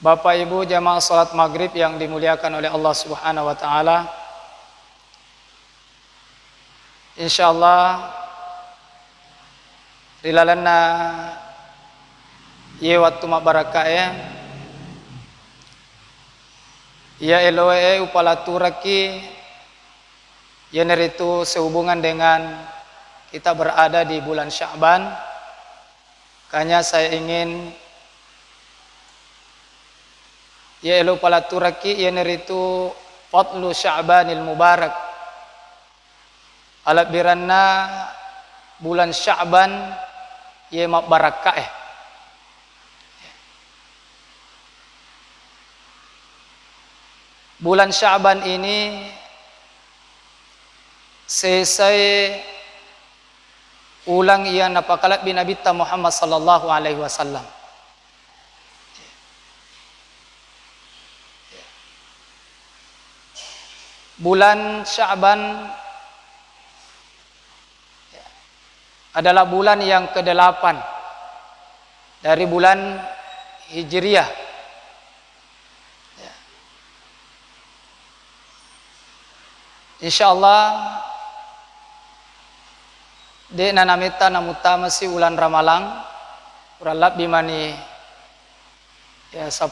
Bapak Ibu jamaah salat maghrib yang dimuliakan oleh Allah Subhanahu wa taala. Insyaallah rilalana ye waktu mabarakah ya eloe upalaturaki ya neritu sehubungan dengan kita berada di bulan Sya'ban. Makanya saya ingin ya elo palaturaki ya neritu fadlu Sya'banil mubarak. Alat biranna bulan Sya'ban ya mabarakah Bulan Sya'ban ini selesai ulang ia napakalat bin Nabi Muhammad sallallahu alaihi wasallam. Bulan Sya'ban adalah bulan yang ke-8 dari bulan Hijriyah. Insyaallah de nanamita namutama si ulan Ramalang uralab bimani ya 10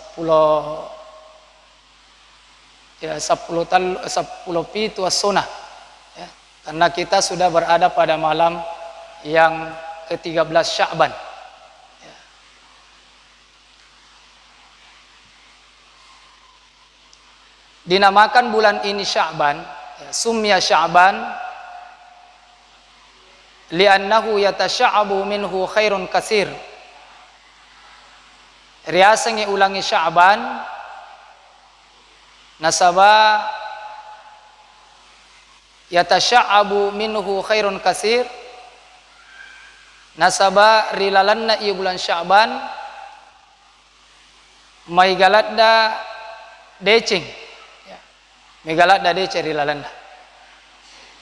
pitu as-sunnah ya, karena kita sudah berada pada malam yang ke-13 Sya'ban ya. Dinamakan bulan ini Sya'ban ya, sumya Sya'ban li'annahu yatasha'abu minhu khairun katsir. Riasangi ulangi Sya'ban nasaba yatasha'abu minhu khairun katsir. Nasaba rilalanna ieu bulan Sya'ban may galadda decing ya. May galadda decing rilalanna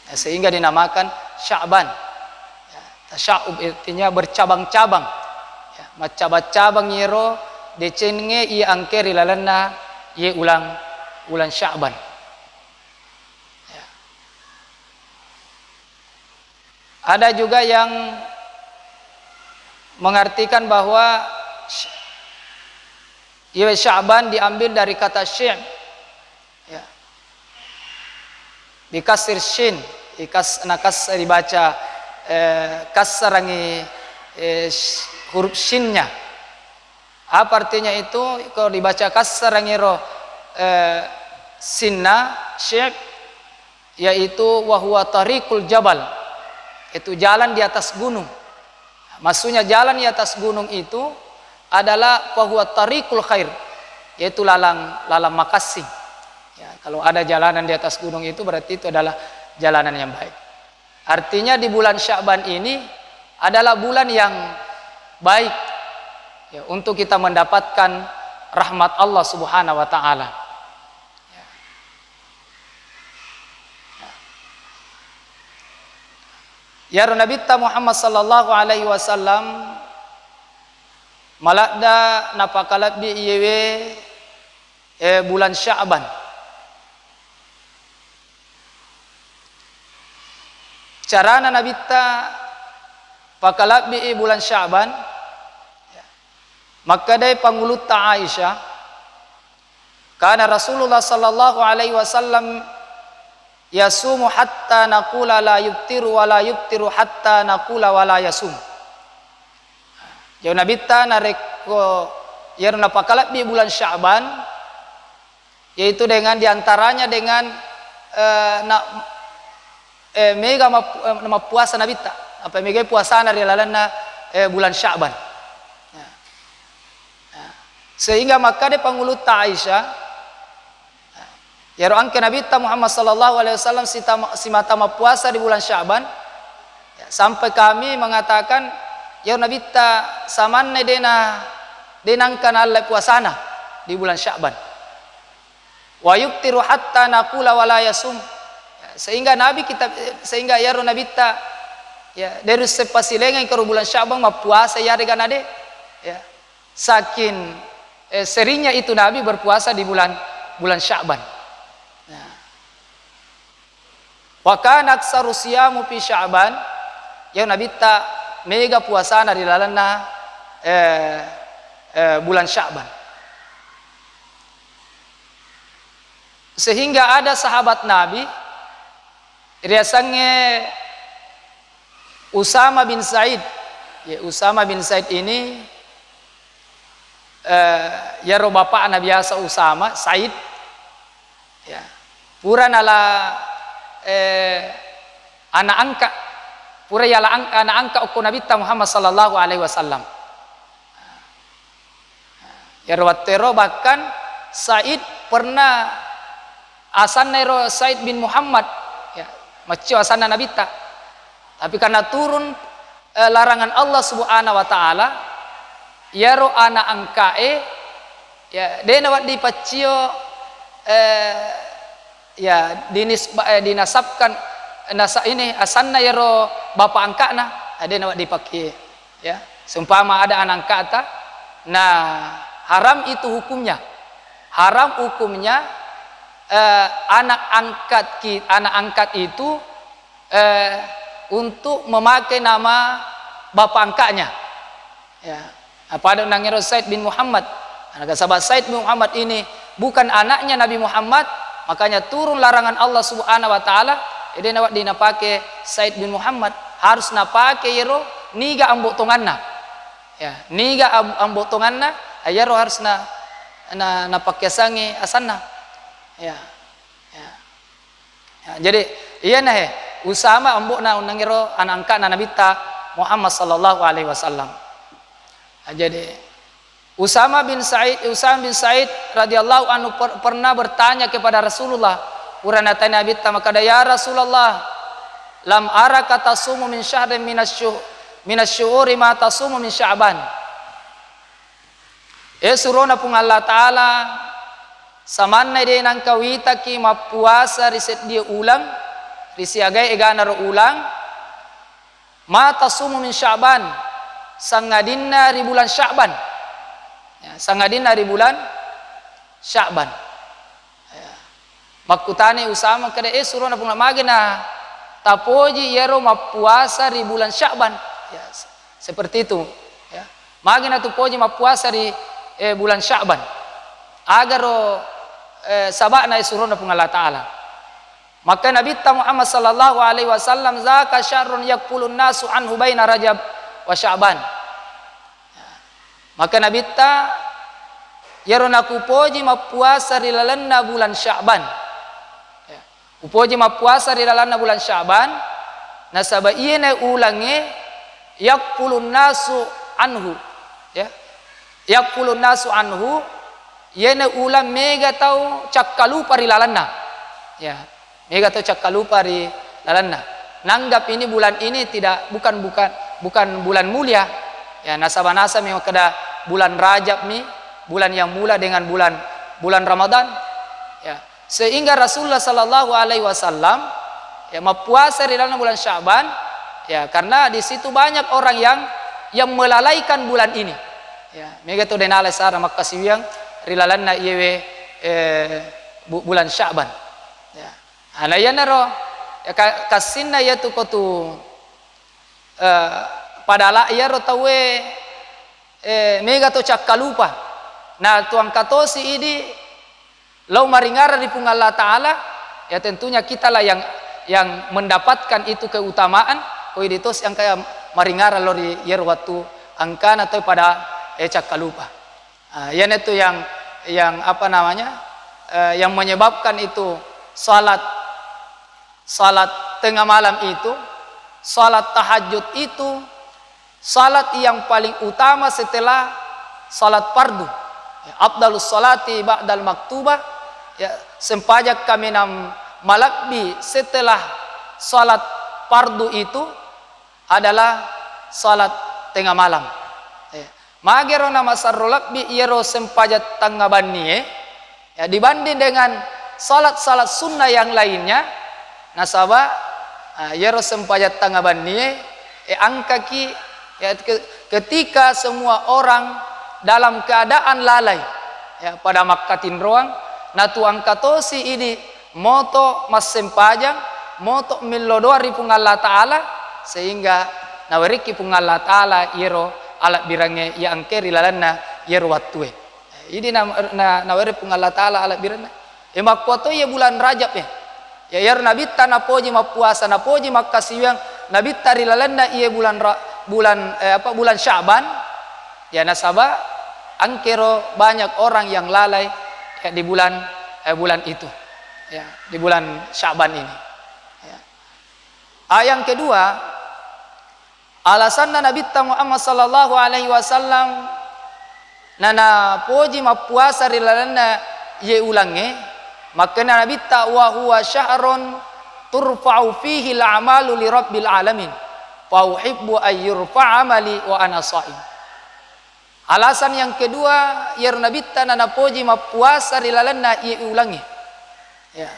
ya, sehingga dinamakan Sya'ban ya. Tasya'ub artinya bercabang-cabang ya, macabang-cabang yero decenge ia angke rilalanna ye ulang bulan Sya'ban ya. Ada juga yang mengartikan bahwa Sya'ban diambil dari kata syin ya. Dikasir shin nakas dibaca kasarangi huruf shinnya. Apa artinya itu? Kalau dibaca kasarangi roh sinna syib yaitu wahwa tariqul jabal, itu jalan di atas gunung. Maksudnya jalan di atas gunung itu adalah wahwa tariqul khair, yaitu lalang makasih ya, kalau ada jalanan di atas gunung itu berarti itu adalah jalanan yang baik. Artinya di bulan Sya'ban ini adalah bulan yang baik ya, untuk kita mendapatkan rahmat Allah Subhanahu wa taala. Ya Nabi Muhammad sallallahu alaihi wasallam malakda napakalat bi iyewe bulan Sya'ban. Carana Nabi pakalat bi bulan Sya'ban maka dari pangulut Aisyah karena Rasulullah sallallahu alaihi wasallam yasumu hatta naqula la yuftiru wa la yuftiru hatta naqula wa la yasum. Jauh Nabi nareko yarna pakalat di bulan Sya'ban yaitu dengan diantaranya dengan mega puasa Nabi apa mega puasa dari lalana bulan Sya'ban. Sehingga maka dia pangulut Aisyah ya roangke Nabi Muhammad sallallahu alaihi wasallam si mata puasa di bulan Sya'ban ya, sampai kami mengatakan ya Nabi samanne denangkan Allah puasana di bulan Sya'ban wa yuftiru hatta naqula wala yasum ya, sehingga ya Nabi ya dari sepasilengan ke bulan Sya'ban puasa ya dengan ade ya sakin seringnya itu Nabi berpuasa di bulan Sya'ban. Nah. Wa kana aktsaru siyamu fi Sya'ban, ya Nabi ta mega puasana di lalana bulan Sya'ban. Sehingga ada sahabat Nabi riasannya Usama bin Said. Ya, Usama bin Said ini ya ro bapak na biasa Usama Said. Ya. Pura nala anak angka pura yala anak angka ukun Nabi Muhammad sallallahu alaihi wasallam. Ya rawatero bahkan Said pernah asan nero Said bin Muhammad ya macio asan Nabi ta. Tapi karena turun larangan Allah Subhanahu wa taala ya ro anak angkae ya dena wat dipacio ya dinasabkan nasa ini asanna ya ro bapak angkana dena wat dipakai ya seumpama ada anak angkata. Nah haram itu hukumnya, anak angkat itu untuk memakai nama bapak angkatnya ya. Pada nangiro Said bin Muhammad, anak sahabat Said bin Muhammad ini bukan anaknya Nabi Muhammad, makanya turun larangan Allah Subhanahu wa taala jadi nawat dinapake Said bin Muhammad harus napake yero niga ambotonganna ya, niga ambotonganna ayaro harus napake sangi asanna ya. Jadi iya nah Usama ambok na nangiro anak angkat na Nabi Muhammad sallallahu alaihi wasallam. Jadi Usama bin Said radhiyallahu anhu pernah bertanya kepada Rasulullah, urana tanya Nabi maka ya Rasulullah, lam araka tasumu min syahrin minasyuhuri ma tasumu min Sya'ban. Surona pung Allah taala samanna de nang kawita ki mapuasa riset dia ulang risiagai egana ro ulang ma tasumu min Sya'ban sangadinna di bulan Sya'ban ya, sangadinna di bulan Sya'ban ya. Makutane Usama kada surona pung magena tapoji yero mapuasa di bulan Sya'ban ya, seperti itu ya. Magena tu poji mapuasa di bulan Sya'ban agar sabakna surona pung Allah taala. Maka Nabi Muhammad sallallahu alaihi wasallam zaka syarrun yaqulun nasu anhu baina Rajab wa Sya'ban. Maka Nabi yarona kupoji mapuasa di lalanna bulan Sya'ban. Upoji mapuasa di lalanna bulan Sya'ban nasaba iene ulange yaqulun nasu anhu ya. Yaqulun nasu anhu yene ulang mega tau cakkalupa di lalanna. Ya. Mega atau cakkalupa di lalanna. Nanggap ini bulan ini bukan bulan mulia. Ya nasaba-nasa memang kada bulan Rajab nih, bulan yang mula dengan bulan Ramadan. Ya. Sehingga Rasulullah sallallahu alaihi wasallam ya mapuasa di dalam bulan Sya'ban ya karena di situ banyak orang yang melalaikan bulan ini. Ya, mega tu denale sara makasiwiang rilalanna iwe bulan Sya'ban. Anayana ro ya kasinna ya tu kotu padala ya ro tawe mega to cakkalupa na tuang katosi ini lau maringara di pung Allah taala ya tentunya kita lah yang mendapatkan itu keutamaan koiditos yang kayak maringara lori yer waktu angkana atau pada cakkalupa. Ya itu yang apa namanya yang menyebabkan itu salat tengah malam itu, salat tahajud itu, salat yang paling utama setelah salat fardu. Ya, afdalus salati ba'dal maktubah. Ya, sempajak kami malakbi setelah salat fardu itu adalah salat tengah malam. Ya, magero nama sarrolakbi iero sempajak tanggabanni ya dibanding dengan salat-salat sunnah yang lainnya. Nasaba yero sempajat tangaban ni angka ki ya, ketika semua orang dalam keadaan lalai ya pada Makkatin roang na tuang katosi ini moto mas sempajang moto milodori pung Allah Ta'ala sehingga nawariki pung Allah Ta'ala yero alat birange ya angkeri lalanna yero wattue ini nawari pung Allah Ta'ala alat biranna makwato ya bulan Rajab ya yer nabitta na poji mapuasa na poji makasiwang nabitta rilalanna iya bulan Sya'ban ya nasaba angkero banyak orang yang lalai ya di bulan itu ya di bulan Sya'ban ini ya. Yang kedua alasan Nabi Muhammad sallallahu alaihi wasallam nana poji mapuasa rilalana ye ulange maka Nabi wa huwa syahrun turfa'u fihi al-a'malu li rabbil alamin fa uhibbu ay yurfa'a amali wa ana sha'im. Alasan yang kedua yer Nabi nana poji mapuasa rilalana ye ulange ya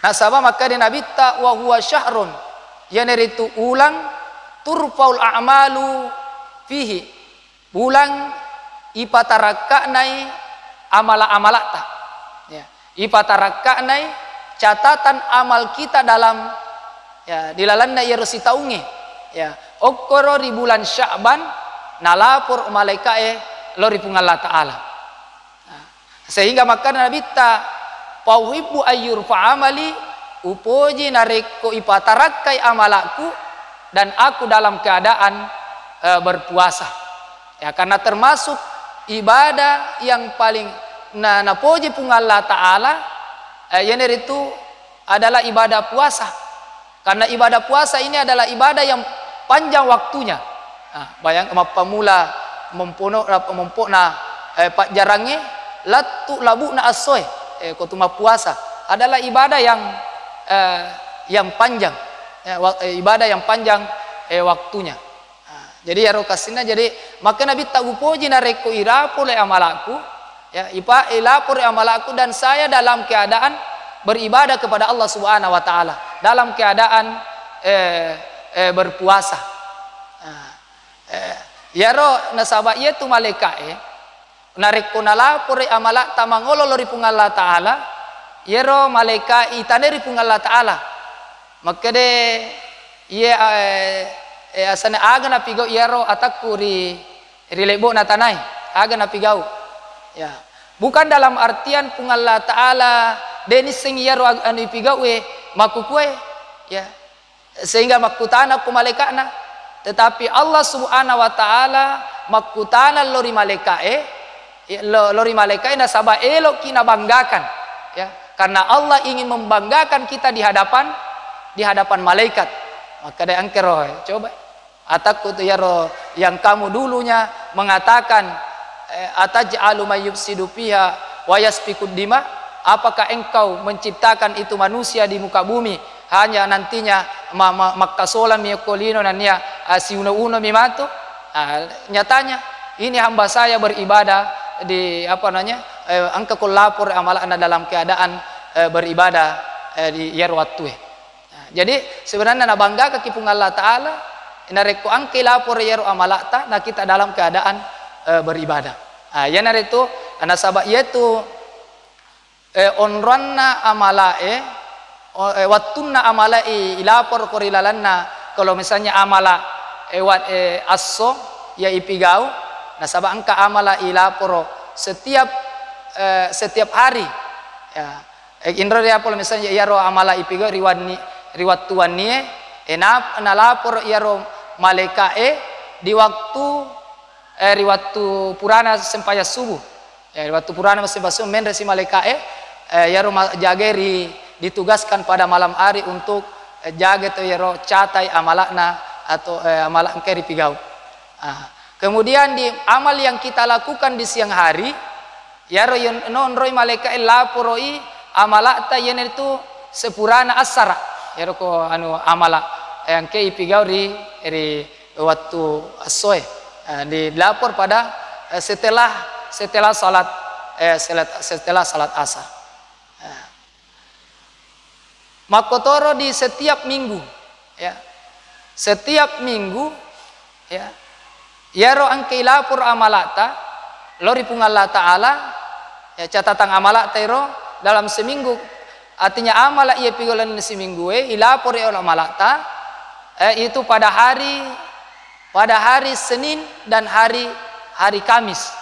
nasaba maka Nabi wa huwa syahrun yaneritu ulang turfaul a'malu fihi bulan ipatarakkanai amala-amalata ya ipatarakkanai catatan amal kita dalam ya dilalanna yerusi taunge ya okoro di bulan Sya'ban nalapor malaikae lori pung Allah Ta'ala sehingga maka Nabi ta pauhibbu ayyur fa'amali upoji nareko ipatarakkai amalaku dan aku dalam keadaan berpuasa ya karena termasuk ibadah yang paling napoji pung Allah Ta'ala yener itu adalah ibadah puasa karena ibadah puasa ini adalah ibadah yang panjang waktunya bayang pemula mempona pak jarange latu labu na asoy kotuma puasa adalah ibadah yang panjang ya, ibadah yang panjang waktunya jadi ya rokasina jadi maka Nabi tagupoji nareko irapole amalaku ya ilapore amalaku dan saya dalam keadaan beribadah kepada Allah Subhanahu wa taala dalam keadaan berpuasa ya ro nasaba yetu malaika nareko nalapore amalak tamangolo lori pung Allah taala yero malaika itaneri pung Allah taala maka de ye asana aga na pigau yero ataku ri lebo na tanai aga na pigau ya bukan dalam artian pung Allah Ta'ala denis sing yero anu pigau makukue ya sehingga makutana ku malaikana tetapi Allah Subhanahu wa taala makutana lori malaikae lori malaikae nasaba elok kina banggakan ya karena Allah ingin membanggakan kita di hadapan malaikat maka dia angkero coba atakku tu yaro yang kamu dulunya mengatakan ataj'alu may yufsidu fiha wa yasfikud dima apakah engkau menciptakan itu manusia di muka bumi hanya nantinya makkasola miyakolino nania siuno mimato nyatanya ini hamba saya beribadah di angka kulapur amalan dalam keadaan beribadah di yarwatue jadi sebenarnya na bangga ke kipung Allah Ta'ala nareko angke lapor yero amalata na kita dalam keadaan beribadah ya nareto nasaba yaitu onranna amalae wattunna amalae ilapor korilalanna kalau misalnya amala asso ya ipigau nasaba angka amala ilaporo setiap hari ya indra dia kalau misalnya yaro amala ipigau riwat tuannie nalapor yaro malaikae di waktu riwatu purana sempaya subuh ya riwatu purana sempaya subuh men resi malaikae yaro jageri ditugaskan pada malam hari untuk jaga to yaro catai amalakna atau amalak keri pigau kemudian di amal yang kita lakukan di siang hari yaro non roy malaikae laporoi amalakta yen itu sepurana asara yaro ko anu amala yang ke ipigau ri waktu asoe dilapor pada setelah salat asar makotoro di setiap minggu ya yaro angke lapor amalata lori pung Allah Ta'ala ya catatan amala tero dalam seminggu, artinya amala ia pigolan seminggu ilapor oleh amala ta itu pada hari Senin dan hari Kamis.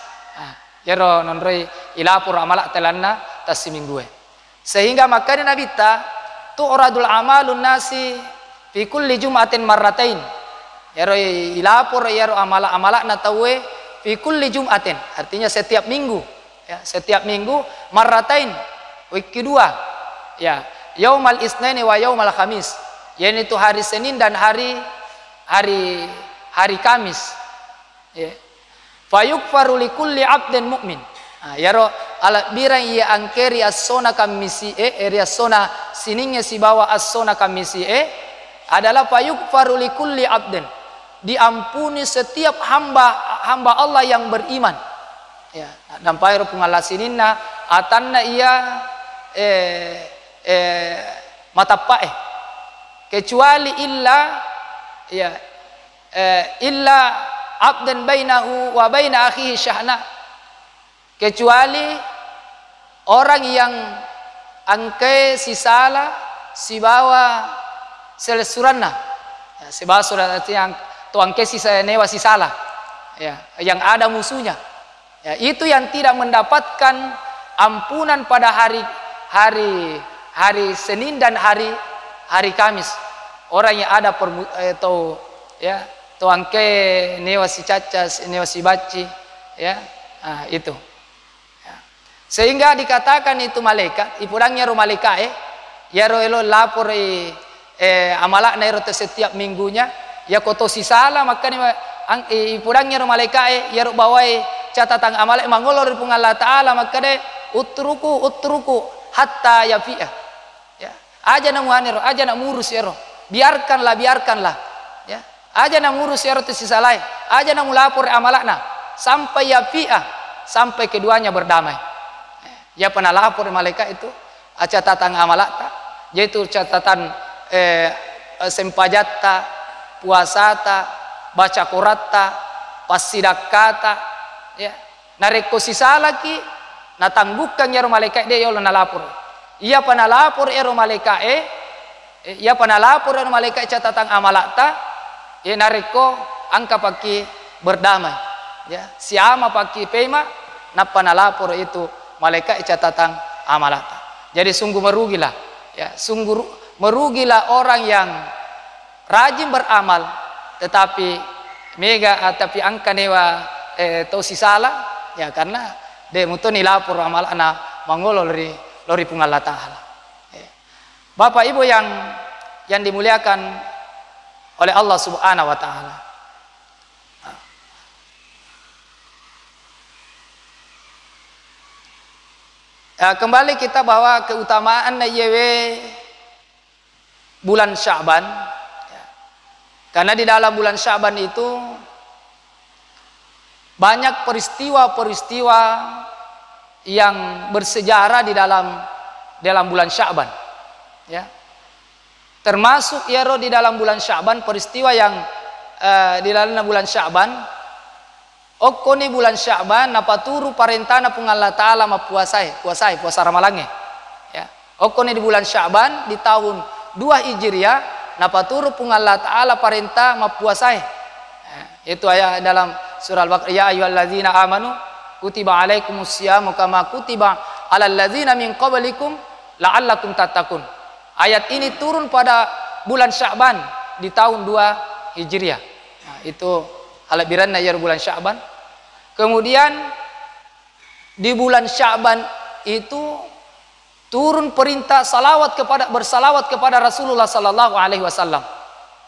Yero nonroi ilapor amala telanna tas seminggu. Sehingga makanya Nabi ta tu oradul amalun nasi fi kulli jum'atin marratain. Yero ilapor yero amala na tawe fi kulli jum'atin, artinya setiap minggu. Ya, setiap minggu marratain, week kedua. Ya, yaumal isnaini wa yaumal khamis. Yaitu hari Senin dan hari Kamis. Ya. Fayukfaru likulli abdin mu'min. Yaro ala birang ia angkeri as-sona kamisi as-sona siningnya si bawa as-sona kamisi adalah fayukfaru likulli abdin. Diampuni setiap hamba Allah yang beriman. Ya, dan payro pungala sininna atanna ia matapae kecuali illa abdan bainahu wa baina akhihi syahna, kecuali orang yang angke si sala si bawa selesuranna, ya, si bawa surat yang tu angke si newa si sala, ya, yang ada musuhnya, ya, itu yang tidak mendapatkan ampunan pada hari Senin dan hari Kamis. Orang yang ada tuangke newa si cacas, newa si baci, ya, itu. Ya. Sehingga dikatakan itu malaikat, ipurangnya ro malaikat, ya ro elo lapor amalak na ro setiap minggunya, ya koto si salah maka ipurangnya ro malaikat, ya ro bawai catatan amalak mangolor pung Allah Taala maka de utruku hatta yafi'a. Ya, aja na muanero, aja na murus ya ro. Biarkanlah, ya. Aja na ngurus ya roti sisalai, aja na mulapor amalakna sampai yafi'ah, sampai keduanya berdamai. Ya pernah lapor malaikat itu catatan amalakta, yaitu catatan sempajatta, puasata, baca Qur'atta, pasidakata, ya. Nareko sisalaki natanggukan ya malaikat dia ya na lapor. Ia pernah lapor ya malaikat ia pernah lapor dan malaikat catatan amalakta, ya nareko angka paki berdamai, ya siama paki pema napa na lapor itu malaikat catatan amalakta. Jadi sungguh merugilah, ya sungguh merugilah orang yang rajin beramal tetapi tapi angka newa tosi salah, ya karena de mutoni lapor amal ana mangolo lori pung Allah Taala. Bapak Ibu yang dimuliakan oleh Allah Subhanahu wa taala. Kembali kita bahwa keutamaan yewe bulan Sya'ban. Karena di dalam bulan Sya'ban itu banyak peristiwa-peristiwa yang bersejarah di dalam bulan Sya'ban. Ya, termasuk ya di dalam bulan Sya'ban peristiwa yang di dalam bulan Sya'ban, okoni bulan Sya'ban napa turu parentana pung Allah Taala ma puasa ramalange. Ya, okoni di bulan Sya'ban di tahun 2 Hijriah napa turu pung Allah Taala parentah ma puasai. Itu ayat dalam surah Al-Baqarah, ya ayyuhalladzina amanu kutiba alaikumusyamu kama kutiba alal ladzina min qablikum la'allakum tattaqun. Ayat ini turun pada bulan Sya'ban di tahun 2 Hijriah. Nah, itu halabiran ya bulan Sya'ban. Kemudian di bulan Sya'ban itu turun perintah bersalawat kepada Rasulullah sallallahu alaihi wasallam.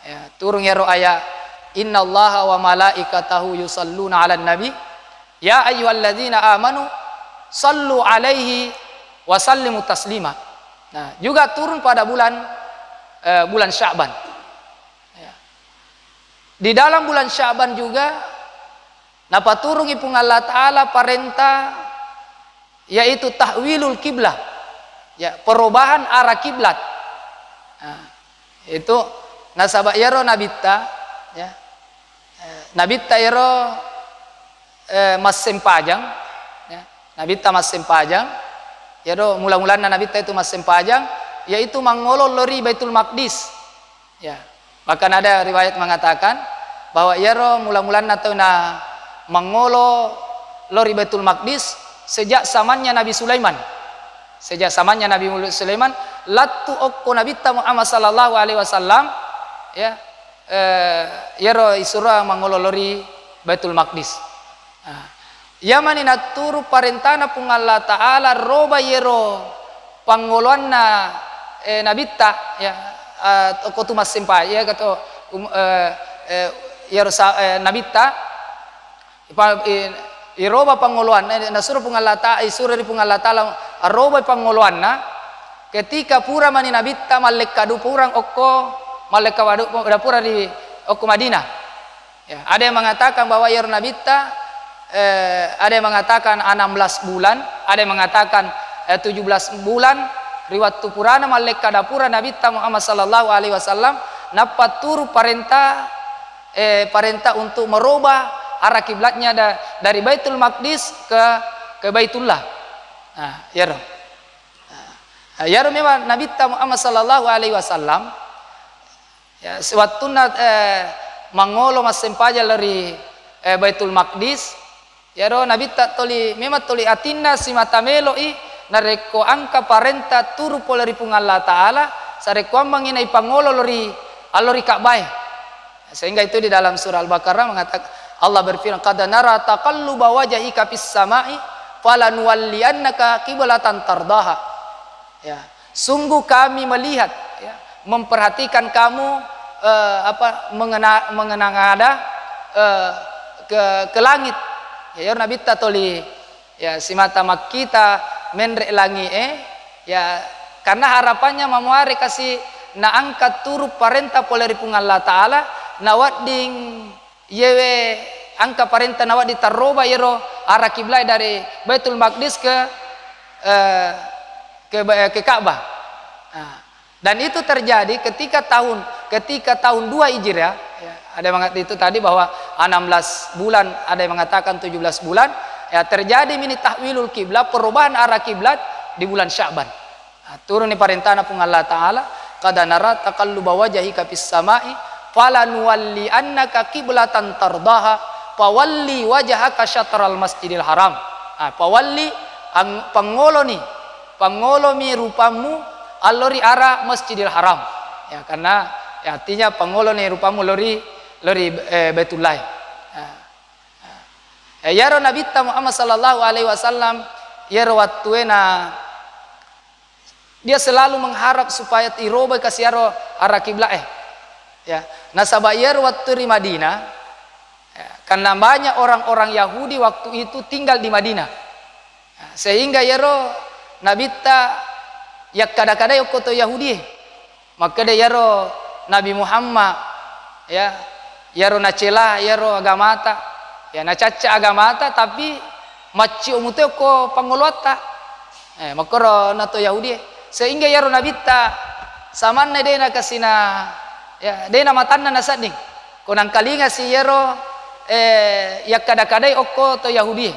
Ya, turun ya ayat innallaha wa malaikatahu yusalluna 'alan nabi ya ayyuhalladzina amanu sallu alaihi wa sallimu taslima. Nah, juga turun pada bulan Sya'ban. Ya. Di dalam bulan Sya'ban juga napa turun ipung Allah Taala parentah yaitu tahwilul kiblah. Ya, perubahan arah kiblat. Nah, itu nasabah yaro nabitta, ya. Nabitta yaro mas sempajang, ya. Nabi ta mas sempajang ya do mula-mulana Nabi ta itu mas sempajang yaitu mangolo lori Baitul Maqdis ya. Bahkan ada riwayat mengatakan bahwa ya ro mula-mulana tau na mangolo lori Baitul Maqdis sejak zamannya Nabi Sulaiman. Sejak zamannya Nabi Sulaiman latu okko Nabi ta Muhammad sallallahu alaihi wasallam ya yaro isura mangolo lori Baitul Maqdis. Yamani naturu parentana pung Allah Ta'ala roba yero pangoloanna nabita ya toko tumas sempa ya kato yero nabita iroba pangoloan nasuru pung Allah Ta'ala isura di pung Allah Ta'ala roba pangoloanna ketika pura mani nabita malek kadu purang okko malek kadu pura di okko Madinah ya. Ada yang mengatakan bahwa yero nabita ada yang mengatakan 16 bulan, ada yang mengatakan 17 bulan. Riwayat Purana malaikat dapura Nabi Muhammad sallallahu alaihi wasallam napat turu perintah untuk merubah arah kiblatnya dari Baitul Maqdis ke Baitullah. Nah, ya roh. Ya roh memang Nabi Muhammad sallallahu alaihi wasallam ya sewaktu mangolo mas sempaja dari Baitul Maqdis ya ro Nabi tak toli memang toli atinna si mata meloi nareko angka parenta turu poleri pung Allah Ta'ala sareko manginai pangolo lori alori Ka'bah. Sehingga itu di dalam surah Al-Baqarah mengatakan Allah berfirman qad nara taqalluba wajhika fis samai falanuwalliyannaka qiblatan tardaha ya sungguh kami melihat ya memperhatikan kamu mengenang ke langit ya Nabi tatoli ya si mata makita menrek langi ya karena harapannya mamuari kasih na angkat turu parenta poleri pung Allah Ta'ala nawat ding yewe angka parenta nawat ditaroba yero arah kiblat dari Baitul Maqdis ke Ka'bah. Nah, dan itu terjadi ketika tahun 2 Hijriah ya. Ada yang mengatakan itu tadi bahwa 16 bulan, ada yang mengatakan 17 bulan ya terjadi mini tahwilul kiblat, perubahan arah kiblat di bulan Sya'ban. Nah, turun di perintahna pun Allah Ta'ala qad nara taqalluba wajhika fis samai falanuwalli annaka qiblatan tardaha fawalli wajhaka syatral masjidil haram. Nah, fawalli pangolo mi rupamu alori arah Masjidil Haram ya karena ya, artinya pangolo ni rupamu lori Baitullah. Ya ro Nabi Muhammad sallallahu alaihi wasallam ya ro watuena dia selalu mengharap supaya tiroba kasih arah kiblat ya nasaba ya ro waktu di Madinah ya, karena banyak orang-orang Yahudi waktu itu tinggal di Madinah ya, sehingga ya ro Nabi ya kadang-kadang koto Yahudi maka dia ya ro Nabi Muhammad ya ro nacela ya ro agamata ya nacaca agamata tapi maci umute ko pangolota maka ro nato Yahudi sehingga ya ro Nabi ta samanna dena kasina ya dena matanna nasading konang kalinga si ya ro ya kadang-kadang okko to Yahudi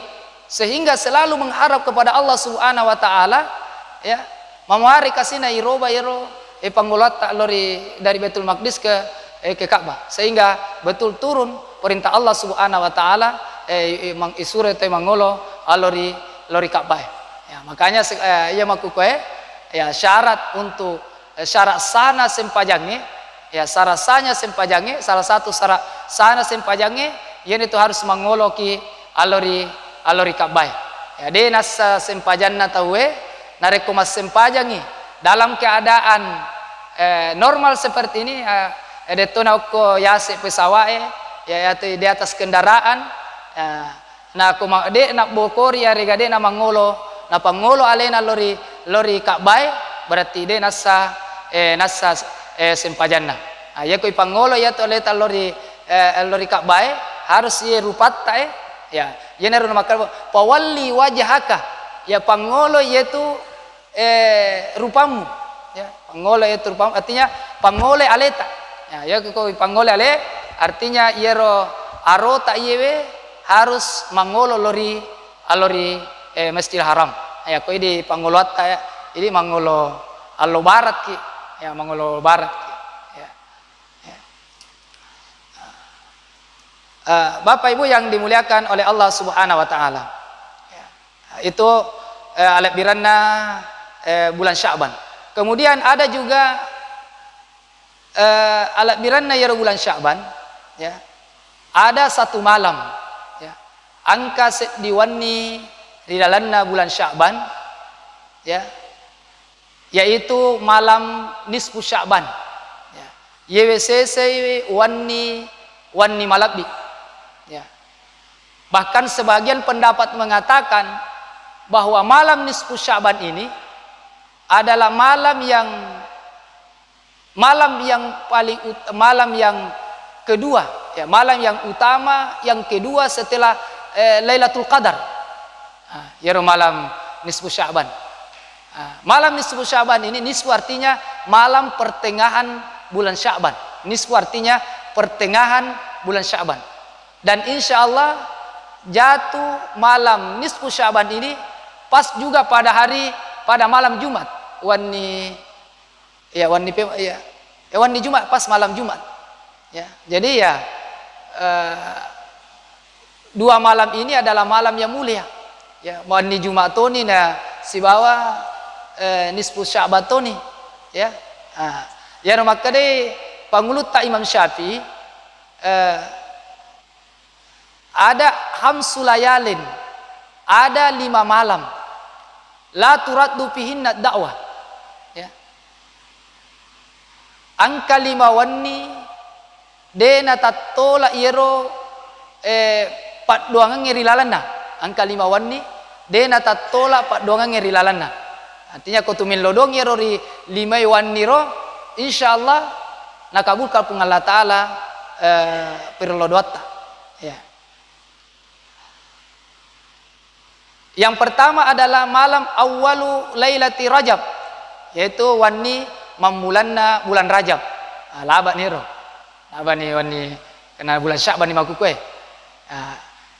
sehingga selalu mengharap kepada Allah Subhanahu wa taala ya mamuari kasina iroba yero pangolota lori dari Baitul Maqdis ke Ka'bah sehingga betul turun perintah Allah Subhanahu wa taala isure te mangolo alori Ka'bah ya makanya ia makukoe ya syarat untuk syarat sana sempajange ya sarasanya sempajange salah satu syarat sana sempajange yang itu harus mangoloki alori Ka'bah ya de nasa sempajanna tawe nareko mas sempajangi dalam keadaan normal seperti ini detona ko yase pesawae ya di atas kendaraan na ko de na bokor ya regade na mangolo na pangolo alena lori Ka'bah berarti de nasa sempajanna ya ko pangolo ya to leta lori Ka'bah harus ye rupatta ya yeneru makal pawalli wajhaka ya pangolo yaitu rupamu ya pangolo itu rupamu artinya pangole aleta ya ko pangole ale artinya yero arota yewe harus mangolo alori Masjidil Haram. Ya ko di pangulot ya. Ini mangulo allo barat ki. Ya mangulo barat ki. Ya. Ya. Bapak Ibu yang dimuliakan oleh Allah Subhanahu wa taala. Ya. Itu alat biranna bulan Sya'ban. Kemudian ada juga alat biranna ya bulan Sya'ban, ya. Ada satu malam, ya. Angka diwanni di dalamnya bulan Sya'ban, ya. Yaitu malam nisfu Sya'ban. Ya. YWCC wanni malabi. Ya. Bahkan sebagian pendapat mengatakan bahwa malam nisfu Sya'ban ini adalah malam yang kedua, ya, malam yang utama, yang kedua setelah Lailatul Qadar. Ya malam nisfu Sya'ban. Malam nisfu Sya'ban ini, nisfu artinya malam pertengahan bulan Sya'ban. Nisfu artinya pertengahan bulan Sya'ban. Dan insya Allah jatuh malam nisfu Sya'ban ini pas juga pada malam Jumat. Wanni Jumat, pas malam Jumat. Ya, jadi ya dua malam ini adalah malam yang mulia. Ya, wanni Jumat toni na si bawa nisfu Sya'ban toni. Ya. Ya maka deh pangulut tak Imam Syafi'i ada hamsulayalin, ada 5 malam. La turaddu fihinna da'wah. Ya. Angka 5 wanni dena tatola iro pat doangan ngeri lalana. Angka 5 wanni dena tatola pat doangan ngeri lalana. Artinya ko tumin lodong iro ri 5 wanni ro insyaallah nakabulkan pung Allah taala pirlodoata. Ya. Yang pertama adalah malam awalu lailati Rajab, yaitu wanni mamulanna bulan Rajab. Laba niro. Laba ni wanni kena bulan Sya'ban ni maku kue.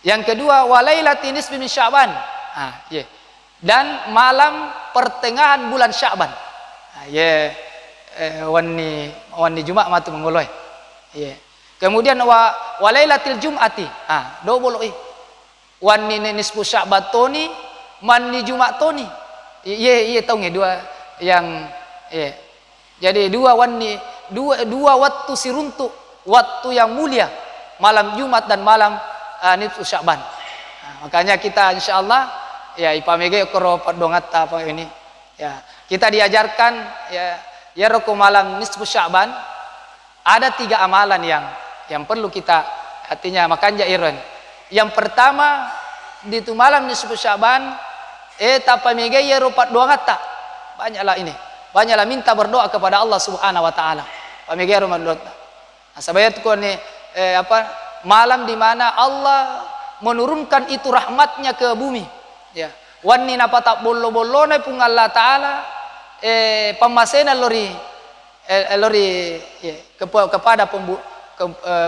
Yang kedua walailati nisfi min Sya'ban. Yeah. Dan malam pertengahan bulan Sya'ban. Wanni Jumat matu mengoloi. Yeah. Kemudian walailatil Jum'ati. Do boloi. Wanni nisfu Sya'ban toni, manni Jumat toni. Iya tahu nggak dua yang jadi dua wanni, dua waktu siruntuk, waktu yang mulia, malam Jumat dan malam nisfu Sya'ban. Makanya kita insyaallah ya ipamege koro pardongata apa ini. Ya, kita diajarkan ya roko malam nisfu Sya'ban ada 3 amalan yang perlu kita artinya makanya iron. Yang pertama di tu malam nisfu Sya'ban tapamege ya rupat doa ngata. Banyaklah ini. Banyaklah minta berdoa kepada Allah Subhanahu wa taala. Pamege rumah doa. Sabayat ko ni malam di mana Allah menurunkan itu rahmatnya ke bumi. Ya. Wanni napa tak bollo-bollone pung Allah taala pamasena lori kepada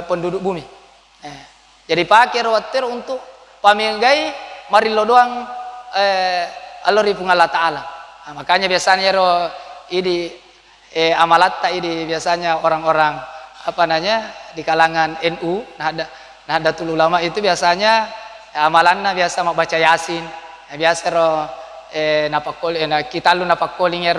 penduduk bumi. Jadi pakai rawatir untuk pamenggai marilo doang alori pung Allah taala. Makanya biasanya ini amalatta ini biasanya orang-orang di kalangan NU Nahdlatul Ulama itu biasanya amalanna biasa mau baca Yasin. Biasa kita lu napakoling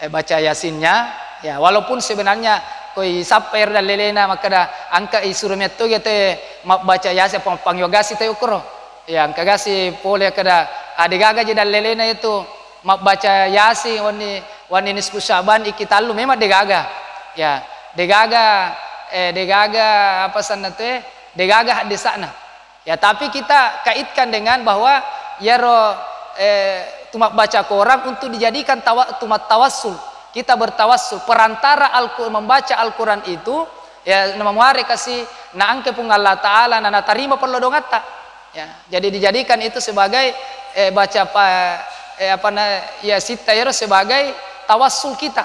baca Yasinnya ya walaupun sebenarnya koi saper dan lelena maka da angka isurumet to gete baca Yasin pangyogasi tayo kro ya angka gasi pole kada adegaga je dan lelena itu baca Yasin wani nisfu Sya'ban ikitalu memang degaga ya degaga apa sana teh degaga di sana ya tapi kita kaitkan dengan bahwa tumak baca Quran untuk dijadikan tumat tawassul. Kita bertawassul perantara membaca Al-Quran itu ya memari kasih na angke pung Allah taala na tarima perlodongata ya jadi dijadikan itu sebagai sita sebagai tawassul kita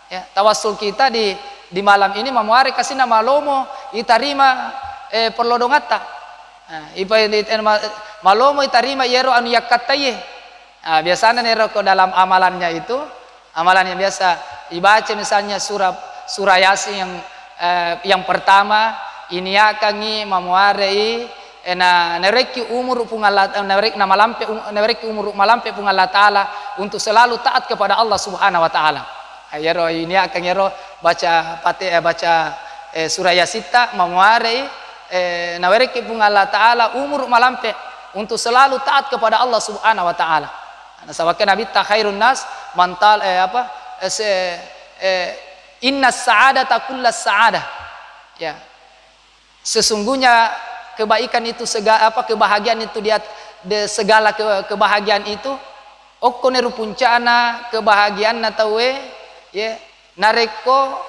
ya tawassul kita di malam ini memari kasih nama lomo itarima perlodongata Malomo tarima yero anu yakataye. Biasanya nero ko dalam amalannya itu, amalan yang biasa dibaca misalnya surah Yasin yang pertama, ini akangi mamuarei nereki umur pungalat nereki umur malampe pungalat taala untuk selalu taat kepada Allah Subhanahu wa taala. Yero ini akan yero baca surah Yasin mamuarei nereki pungalat taala umur malampe untuk selalu taat kepada Allah Subhanahu wa taala. Nasabaka Nabi ta khairun nas mantal inna sa'adata kullas sa'adah. Ya. Sesungguhnya kebaikan itu kebahagiaan itu segala kebahagiaan itu okkoneru puncana kebahagiaan natawe ya nareko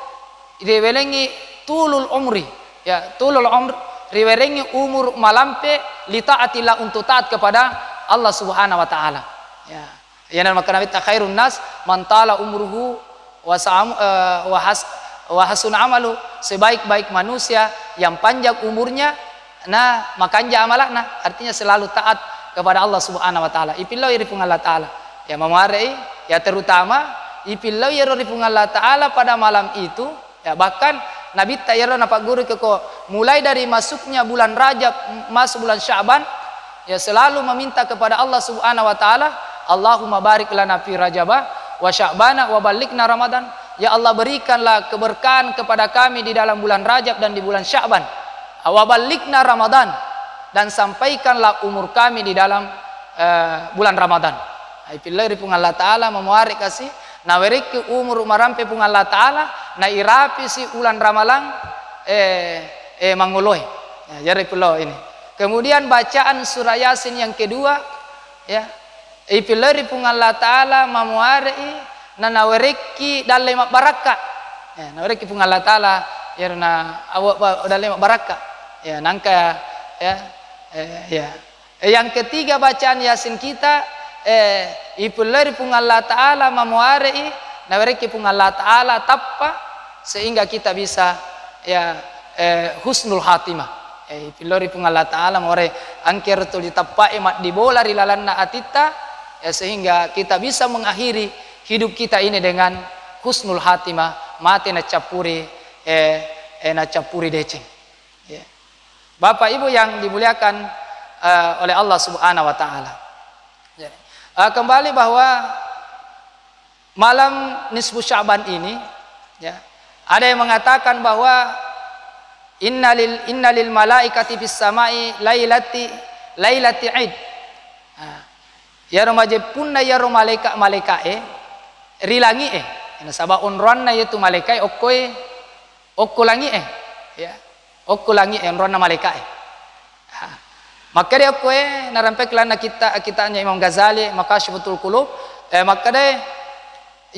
riwelengi tulul umri ya tulul umr riwelengi umur malampe li taatillah untuk taat kepada Allah Subhanahu wa taala. Ya, yang maka Nabi khairun nas mantala umruhu wa hasun amalu, sebaik-baik manusia yang panjang umurnya, nah makanya amalana, artinya selalu taat kepada Allah Subhanahu wa taala. Ipillau iripung Allah taala. Ya mamarai ya terutama ipillau iripung Allah taala pada malam itu, ya bahkan Nabi tayaro napa guru keko mulai dari masuknya bulan Rajab masuk bulan Sya'ban ya selalu meminta kepada Allah Subhanahu wa taala, Allahumma barik lana fi Rajabah wa Sya'bana wa balikna Ramadan. Ya Allah berikanlah keberkahan kepada kami di dalam bulan Rajab dan di bulan Sya'ban. Wa balikna Ramadan, dan sampaikanlah umur kami di dalam bulan Ramadan. Ai pillar pun Allah taala memuari kasih na weriki umur marampe pun Allah taala na irapi si ulan ramalang manguloi. Ya jari pulau ini. Kemudian bacaan surah Yasin yang kedua ya ipilari pun Allah taala mamuari na nawereki dalam baraka ya nawereki pun Allah taala ya na awak dalam baraka ya nangka ya yang ketiga bacaan Yasin kita ipilari pun Allah taala mamuari nawereki pun Allah taala tappa sehingga kita bisa ya husnul khatimah. Pilori pun Allah taala more angker tu ditappai mat dibola rilalanna atita ya, sehingga kita bisa mengakhiri hidup kita ini dengan husnul khatimah, mati na capuri deceng. Ya. Bapak Ibu yang dimuliakan oleh Allah Subhanahu wa taala. Ya. Kembali bahwa malam nisfu Sya'ban ini ya, ada yang mengatakan bahwa innalil malaikati fis samai lailati id. Ya romaje punna ya ro malaika rilangi ina sabab unranna yaitu malaikai okko langi ya okko langi unranna malaikai. Maka dia okko narampe kelana kita nya Imam Ghazali Makashifatul Qulub maka de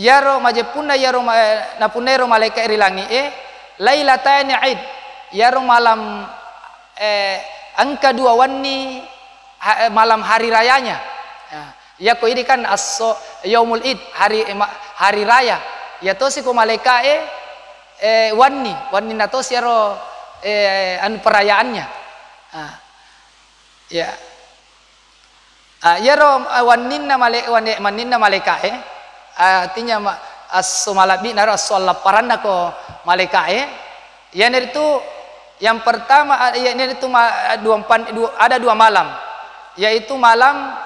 ya ro maje punna ya ro na punero malaikai rilangi lailatani id. Yaro malam angka 2 wani malam hari rayanya ya ko ini kan yaumul id hari raya ya to si ko malaika wani nato si yaro an perayaannya ya yaro waninna malaika artinya as-sumalabi naro as-sallaparanna ko malaika yang itu yang pertama itu ada 2 malam, yaitu malam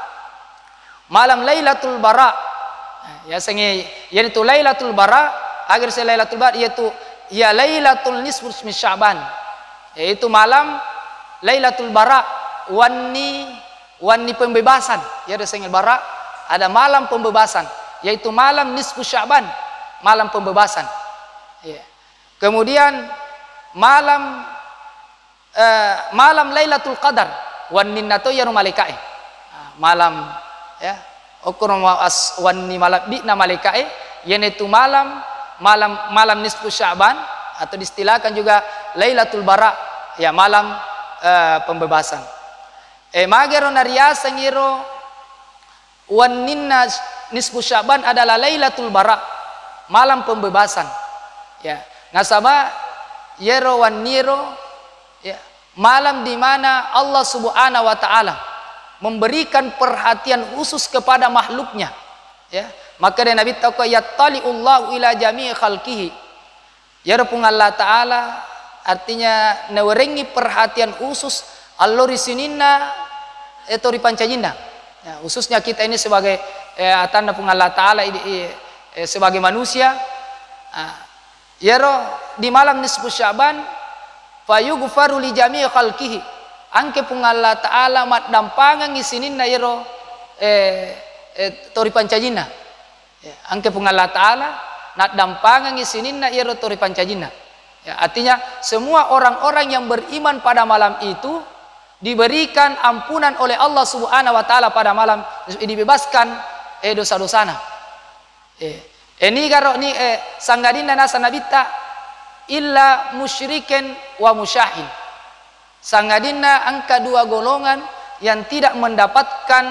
Lailatul Bara. Ya sengi yang itu Lailatul Bara, agar saya Lailatul Bara yaitu ya Lailatul Nisfu min Sya'ban. Yaitu malam Lailatul Bara, wani pembebasan. Ya sengi Bara ada malam pembebasan, yaitu malam Nisfu Sya'ban, malam pembebasan. Ya. Kemudian malam Lailatul Qadar wanin nato ya malaikae malam ya okron wanni malam bina malaikae yang itu malam nisfu Sya'ban atau diistilahkan juga Lailatul Bara ya malam pembebasan magero nariasa ngiro waninna nisfu Sya'ban adalah Lailatul Bara malam pembebasan ya nasaba yero wan niro ya malam di mana Allah Subhanahu wa taala memberikan perhatian khusus kepada makhluknya, ya. Maka dia Nabi tahu yattali'ullahu ila jami'i khalqihi. Ya Rabbung Allah taala artinya nawarengi perhatian khusus Allah risinina itu di pancajina. Ya, khususnya kita ini sebagai tanda pun Allah taala sebagai manusia. Ya roh di malam nisfu Sya'ban fayughfaru li jami'i khalqihi. Angke pun Allah taala mat dampangan isininna ya roh tori pancajina. Ya, angke pun Allah taala nak dampangan isininna ya roh tori pancajina. Ya, artinya semua orang-orang yang beriman pada malam itu diberikan ampunan oleh Allah Subhanahu wa taala pada malam, dibebaskan dosa-dosana. Ini karo ni sanggadina nasa nabita illa musyrikin wa musyahin. Sanggadina angka dua golongan yang tidak mendapatkan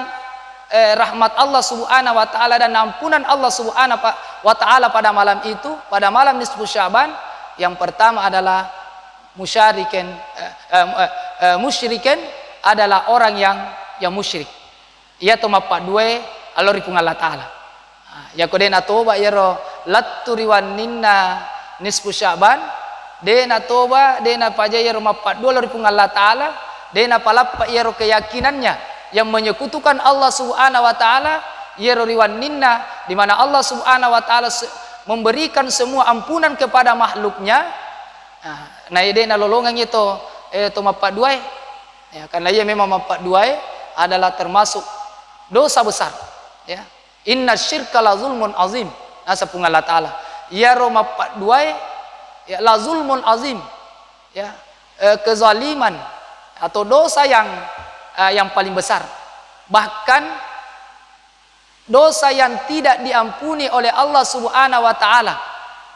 rahmat Allah Subhanahu wa taala dan ampunan Allah Subhanahu wa taala pada malam itu, pada malam nisfu Sya'ban. Yang pertama adalah musyrikin adalah orang yang musyrik. Ia to mapak dua Allah ripung Allah taala. Ya kodena toba ya ro laturiwan ninna nisfu Sya'ban dena toba dena paja ya ro mapak dua Allah ripung Allah taala dena palapa ya ro keyakinannya yang menyekutukan Allah Subhanahu wa taala ya ro riwan ninna di mana Allah Subhanahu wa taala memberikan semua ampunan kepada makhluknya. Nah ide na lolongan itu mapak dua ya, karena ia memang mapak dua adalah termasuk dosa besar, ya. Inna syirka la zulmun azim, nasa pun Allah taala ya ro mapak dua ya la zulmun azim, ya, kezaliman atau dosa yang paling besar, bahkan dosa yang tidak diampuni oleh Allah Subhanahu wa taala.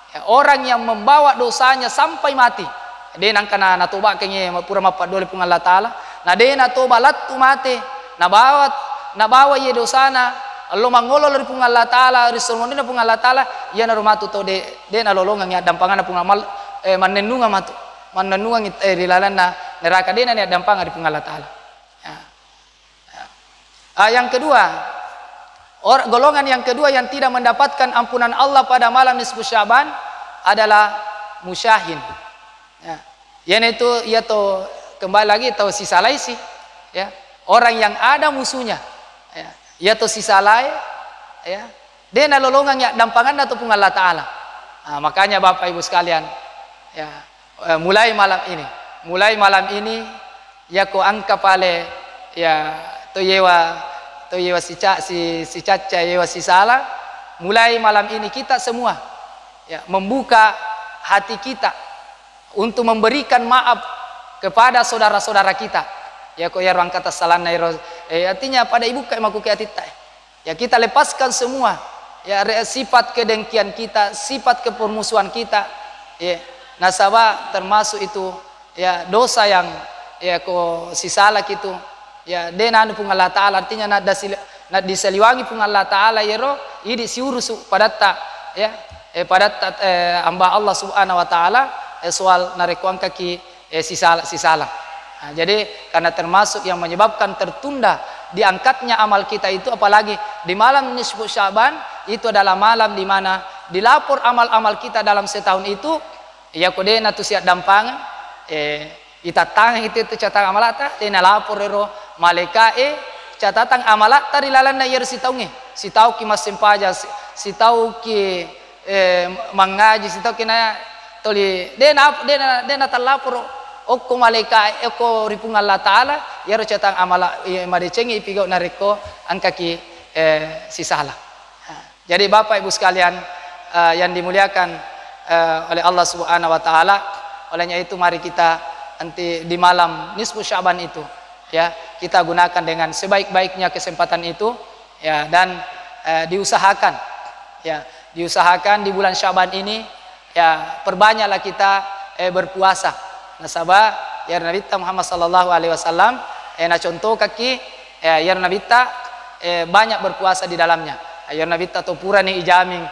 Ya, orang yang membawa dosanya sampai mati. Dia nang kana natoba kenye pura mapat dole pun Allah taala. Na dia natoba latu mati. Na bawa ye dosana. Allah mangolo dari pun Allah taala, risolmonina pun Allah taala, ya na rumatu to de na lolongan ya dampangan pun amal manenunga matu. Manenunga rilalana neraka dia na dampangan dari pun Allah taala. Ya. Yang kedua, golongan yang kedua yang tidak mendapatkan ampunan Allah pada malam nisfu Sya'ban adalah musyahin. Ya. Yang itu ya to kembali lagi tahu sisa laisi, ya. Orang yang ada musuhnya. Ya. Ya to sisa lai, ya. Dia na lolongan ya dampangan atau pun Allah taala. Nah, makanya Bapak Ibu sekalian, ya, mulai malam ini ya ko angka pale ya to yewa si caca yewa si salah. Mulai malam ini kita semua ya membuka hati kita untuk memberikan maaf kepada saudara-saudara kita. Ya ko ya ruang kata salan artinya pada ibu kai maku ke atita. Ya kita lepaskan semua ya sifat kedengkian kita, sifat kepermusuhan kita. Ya nasaba termasuk itu ya dosa yang ya ko si salah gitu. Ya dena pun Allah taala artinya nak diseliwangi pun Allah taala ya roh ini siurusu padatta ya padatta amba Allah Subhanahu wa taala soal narekuang kaki si salah. Nah, jadi karena termasuk yang menyebabkan tertunda diangkatnya amal kita itu, apalagi di malam nisfu Sya'ban itu adalah malam di mana dilapor amal-amal kita dalam setahun itu ya kodena tu siap dampangan ita tangan itu catatan amalata dena lapor ro malaikat catatan amalata rilalana yer si tahu ki masempaja si tahu ki mangaji si tahu ki na toli dena talapor okko malaikat okko ripung Allah taala yer catatan amala madecengi pigau nareko angkaki si salah. Jadi Bapak Ibu sekalian yang dimuliakan oleh Allah Subhanahu wa taala, olehnya itu mari kita nanti di malam nisfu Sya'ban itu ya kita gunakan dengan sebaik-baiknya kesempatan itu ya, dan diusahakan di bulan Sya'ban ini ya perbanyaklah kita berpuasa. Nasabah ya Nabi Muhammad sallallahu alaihi wasallam na contoh kaki ya Nabi banyak berpuasa di dalamnya. Ya Nabi to pura ni ijaming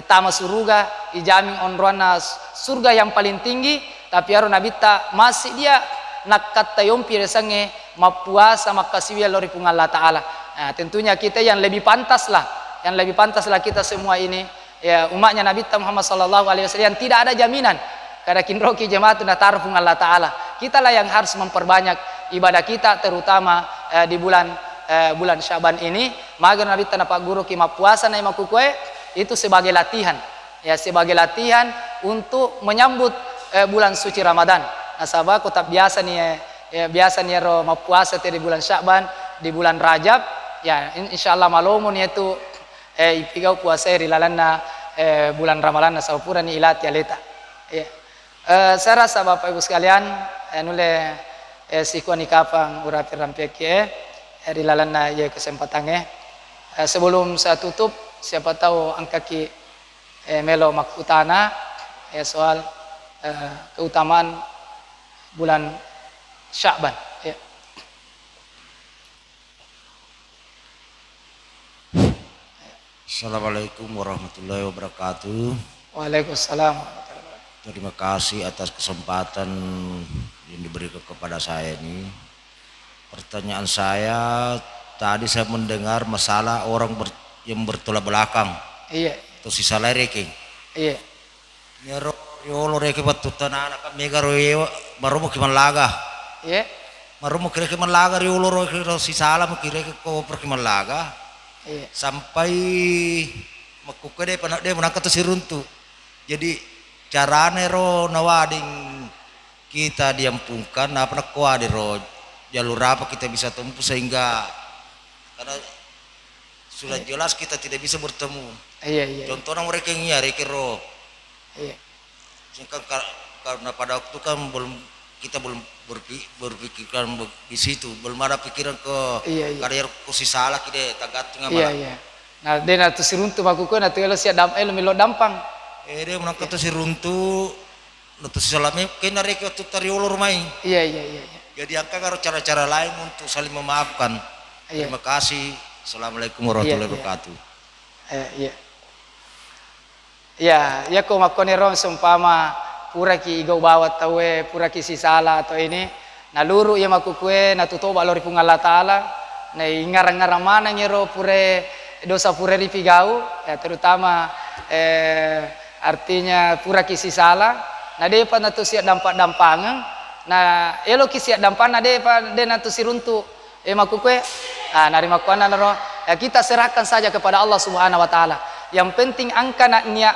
tama surga, ijaming onrona surga yang paling tinggi tapi aro nabita masih dia nak kata yompi resange mapuasa makasih lori pung Allah Ta'ala. Nah, tentunya kita yang lebih pantas lah kita semua ini ya umatnya Nabi Muhammad sallallahu alaihi wasallam, tidak ada jaminan kada kinroki jemaat na tarfung Allah Ta'ala. Kita lah yang harus memperbanyak ibadah kita, terutama di bulan Syaban ini. Magar Nabi tanpa guru ki mapuasa na makukue itu sebagai latihan untuk menyambut bulan suci Ramadan. Nah, sahabat tetap biasa nih ro mapuasa di bulan Syaban, di bulan Rajab ya, insyaallah malomun itu ipigau puasa rilalana bulan Ramadan na sapura ni ilat ya leta ya. Saya rasa Bapak Ibu sekalian nule sikuan ikapang urapi rampeke rilalana ya kesempatannya. Sebelum saya tutup, siapa tahu angkaki melo makutana ya soal keutamaan bulan Sya'ban ya. Assalamualaikum warahmatullahi wabarakatuh. Waalaikumsalam. Terima kasih atas kesempatan yang diberikan kepada saya ini. Pertanyaan saya, tadi saya mendengar masalah orang yang bertolak belakang. Iya. Atau sisa lereke. Iya. Yolo reke batutan anak mega royo baru mau laga. Iya. Baru mau kira laga yolo reke sisa alam kira ko pergi laga. Iya. Sampai makuke dia menangkat si runtu. Jadi carane ro nawading kita diampungkan apa nak kuade ro jalur apa kita bisa tempuh sehingga karena sudah jelas kita tidak bisa bertemu. Iya. Contohnya mereka yang reke ro. Iya. Karena pada waktu kan kita belum berpikiran di situ, belum ada pikiran ke karier kusi salah kita tagat ngamalan. Iya. Nah, dia natu siruntu makuku natu elo sia milo dampang. Dia menangkat si runtu, natu salami kena reke waktu tariolor main. Iya. Jadi angka karo cara-cara lain untuk saling memaafkan. Iya. Terima kasih. Assalamualaikum warahmatullahi wabarakatuh. Iya. Ya ko makone ron seumpama pura ki igau bawat tawe pura ki sisala atau ini naluru ya makukue natutoba lori pung Allah Ta'ala na ingarang-ngarang mana ngero pure dosa pure ripigau ya, terutama artinya pura ki sisala na depa natu siap dampak-dampangan na elo ki siap dampak na depa de natu siruntu makukue nari makuana naro ya, kita serahkan saja kepada Allah Subhanahu wa Ta'ala. Yang penting angka nak niat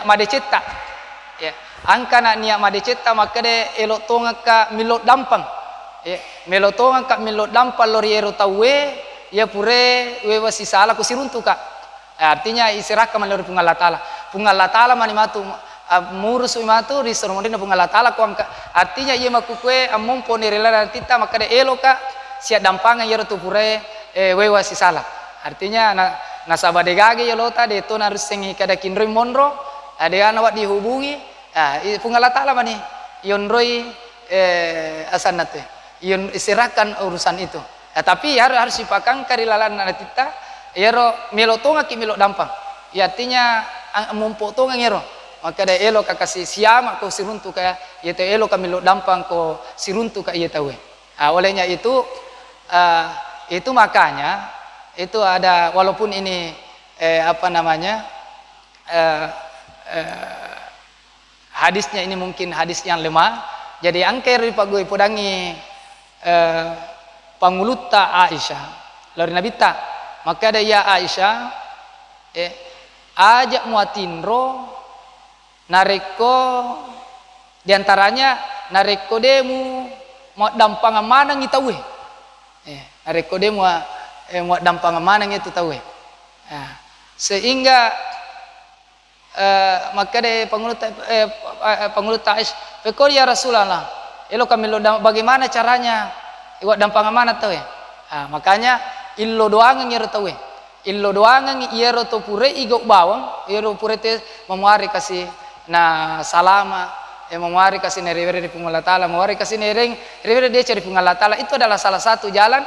madeceta ya, angka nak niat madeceta maka de elok tonga ka milot dampang ya, melot tonga ka milot dampang lori ero tawe ya pure wewa sisala ku siruntu ka ya, artinya iserahkan lori pung Allah Ta'ala mani matu murus imatu risormodina pung Allah Ta'ala ku angka, artinya ia makukue amompo ni relana tita maka de elok ka sia dampangan ero tu pure wewa sisala, artinya nasabade gage yolota de to harus sengi kada kinroi monro ade ana wat dihubungi pungala Ta'ala mani yonroi asanate yon serahkan urusan itu tapi harus dipakang karilalan natita yero melotonga ki melok dampang ya, artinya mumpo tonga ngero maka de elo kakasi siama ko siruntu ka yete elo ka melok dampang ko siruntu ka iya tawe olehnya itu makanya itu ada walaupun ini hadisnya ini mungkin hadis yang lemah, jadi angker pagoi podangi panguluta Aisyah lori nabita maka ada ya Aisyah ajak muatinro nareko diantaranya nareko demu mau dampang mana ngitawe nareko demu muat dampang mana itu tahu sehingga maka de pengulut Aisyah pekor ya Rasulullah elo kami lo bagaimana caranya iwat dampang mana tahu makanya illo doangan yero tahu illo doangan yero to pure igok bawang yero pure te memuari kasih na salama memuari kasih nerevere di pung Allah Ta'ala memuari kasih nereng revere dia cari pung Allah Ta'ala, itu adalah salah satu jalan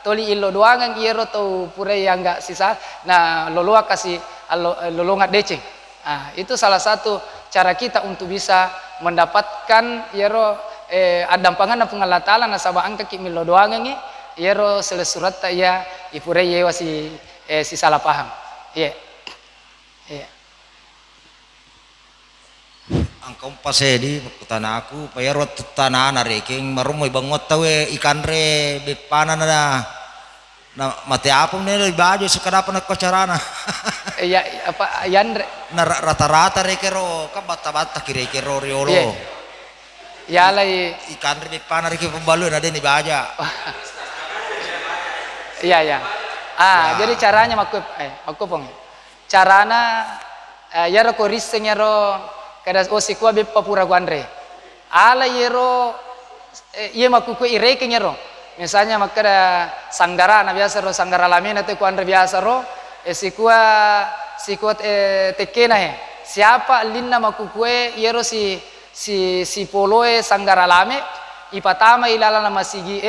toli illo doangan iero to pure yang enggak sisa nah loloa kasih lolongat deceng itu salah satu cara kita untuk bisa mendapatkan yero adampangan pun Allah Taala nasaba angka ki milo doangan ngi yero selesurat ta ya ipure ye wasi si salah paham. Iya. Iya. Angkong pasedi tanah aku payarot tanah nareking marumoy bangot tawe ikan re bepana na mati apa nih baju sekarang nak kocarana. Iya apa yan na rata-rata rekero ka bata-bata kira-kira riolo. Ya lay ikan re bepana reke pembalu ada nih baja. Iya ya. Jadi caranya aku pong. Carana ya ro koriseng ya ro kada sikua be papura guandre ala yero ye makuku ireke nyero misalnya makada sanggara na biasa ro sanggara lamina te kuandre biasa ro sikua tekena he siapa linna makuku yero si poloe sanggara lame ipatama ilala na masigi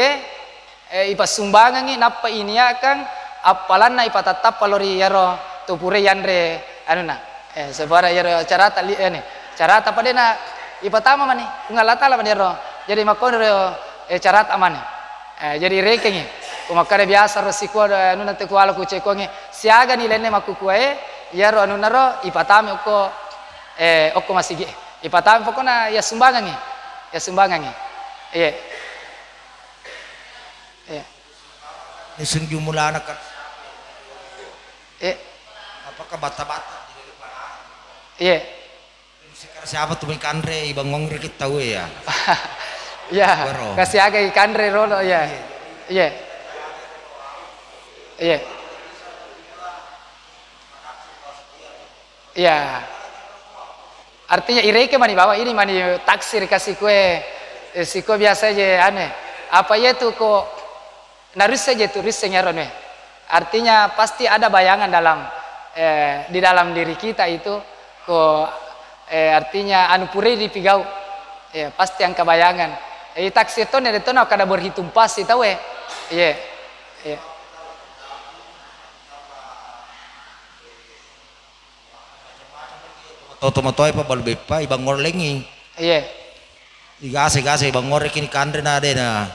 ipa sumbangangi nappa ini akan apalanna ipatatap palori yero tupure yandre anuna sebara yero cara tali cara apa dia nak ipatama mani ungalata lah manero jadi makon cara amane jadi rekengi kumakare biasa rosiku anu nanti kuala kucekongi siaga nilene makukue yaro anu naro ipatame oko masigi ipatame pokona ya sumbangangi iya nisun jumulana kan apakah bata-bata iya siapa tuh ikan re ibang ngongre kita tahu ya. Ya, kasih agak ikan re rolo ya. Iya. Iya. Iya. Artinya ireke mani bawa ini mani taksir kasih kue si kue biasa aja aneh. Apa ya tuh kok narus saja tuh risenya ronwe. Artinya pasti ada bayangan di dalam diri kita itu kok artinya anu pure di pigau pasti yang kebayangan taksi itu nih itu nak kada berhitung pasti tahu iya tomato apa bal bepa ibang ngor lengi iya digase ibang ngor kini kandre na de na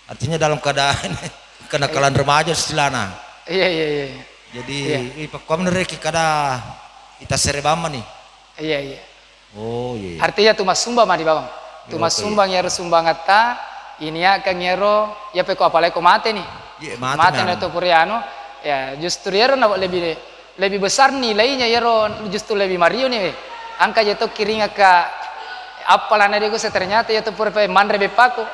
artinya dalam keadaan kenakalan remaja istilahna iya jadi ipakom nereki kada kita serebama nih. Iya. Oh iya. Artinya tuh mas sumbang mah di bawah. Tuh mas sumbang yaro sumbang ata ini akan yaro ya peko apalagi ko mate nih. Iya mate na to puriano ya justru yaro na lebih besar nilainya yaro justru lebih mario nih. Angka jatuh kiringa ka apalan ada ko ternyata ya tuh pure manre bepaku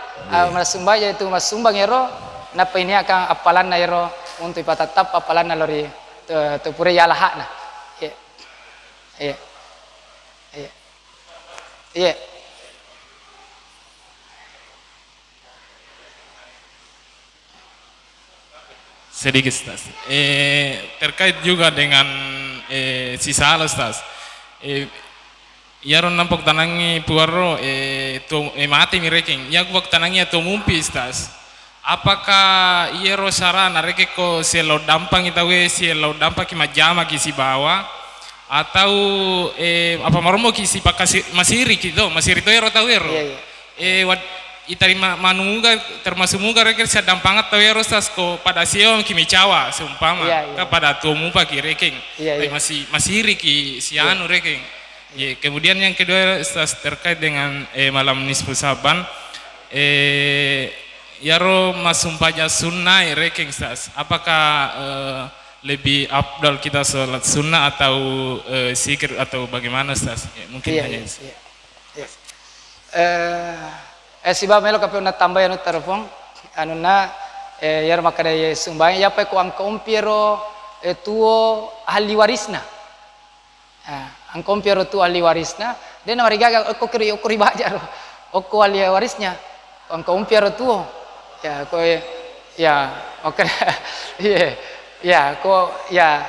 mas sumbang ya itu mas sumbang yaro napa ini akan apalan na yaro untuk ipatatap apalan na lori tuh pure yalaha na. Iya. Iya. Sedikit Stas. Terkait juga dengan sisa Stas. Yaron nampak tanangi puaro mati mireking. Ya gua tanangi atau mumpi Stas. Apakah iero sarana reke ko selo dampang itawe selo dampang ki majama ki si bawa atau apa maromo kisi pakasi masiri gitu masiri to ero tawero itari manunga termasuk muga reker sadang pangat tawero sasko pada siom kimi cawa seumpama pada tumu pagi reking masiri ki sianu reking kemudian yang kedua terkait dengan malam nisfu saban yaro masumpahnya sunnah reking stas apakah lebih afdal kita sholat sunnah atau zikir atau bagaimana Ustaz? Mungkin hanya si ba melo kape na tambah anu terpong anu na yar makada sumbang ya pe ko ang kompiero tuo ahli warisna ang kompiero tuo ahli warisna den marigaga ko kiri bajar ko ahli warisnya ang kompiero tuo ya ko ya oke ya kok ya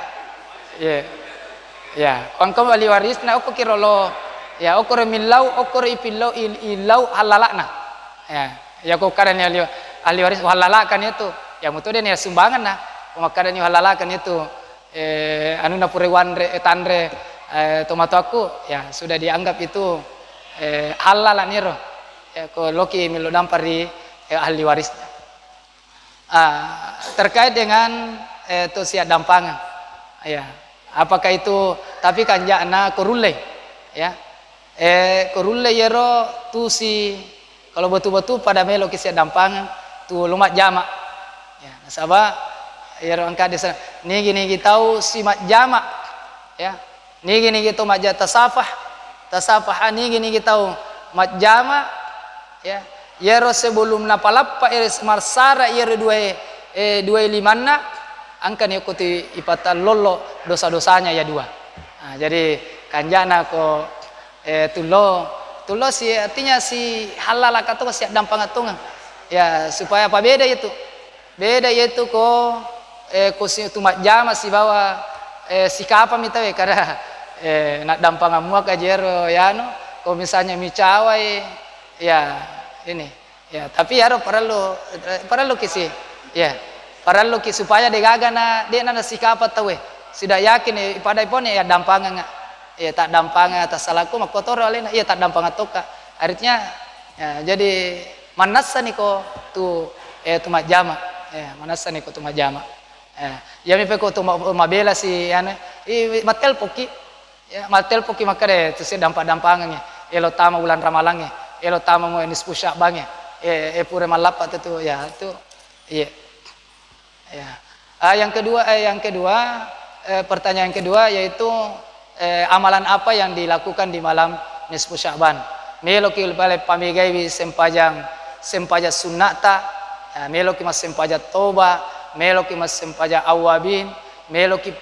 kau ahli waris na aku kira lo ya aku remilau aku ipilau ilau halalakna ya kok kadang ahli waris halalakan itu ya mutu dia sumbangan nah makanan halalakan itu anu na pure wanre tandre tomato aku ya sudah dianggap itu halal niro ko loki milo dampari ahli warisnya. Terkait dengan itu siap dampangan ya, apakah itu tapi kan jana korulle ya, korulle yero tu si kalau betul-betul pada melo siap dampangan tu lumat jamak ya, nasabah yero angka desa nigi tahu si mat jamak ya, nigi tu maja tasafah nigi tahu mat jamak ya, yero sebelum napalappa iris marsara yero dua limanna angka ni kuti ipata lolo dosa-dosanya ya dua. Nah, jadi kanjana ko tulo si artinya si halal kata siap dampang atungan ya, supaya apa beda itu ko si tumat jama si bawa si kapa mitawe kada nak dampang mua kajero ya no ko misalnya micawai ya ini ya, tapi ya perlu kisi ya, perlu ki supaya degagana de nana sikapa tawe sudah yakin pada ipon ya dampangan ya, tak dampangan atas salahku makotor alena ya tak dampangan toka artinya ya, jadi manasa niko tu tumat jama ya, manasa niko tumat jama ya mi peko tu mabela si ane matel poki ya, matel poki makare tu si dampangan ya elo tama bulan ramalangnya elo tama mo nisfu sya'bannya pure malapa itu ya itu iya ya. Yang kedua pertanyaan kedua yaitu amalan apa yang dilakukan di malam nisfu Sya'ban. Meloki bale pamigay sempajang sunnata, meloki mas sempaja toba, meloki mas sempaja awabin, meloki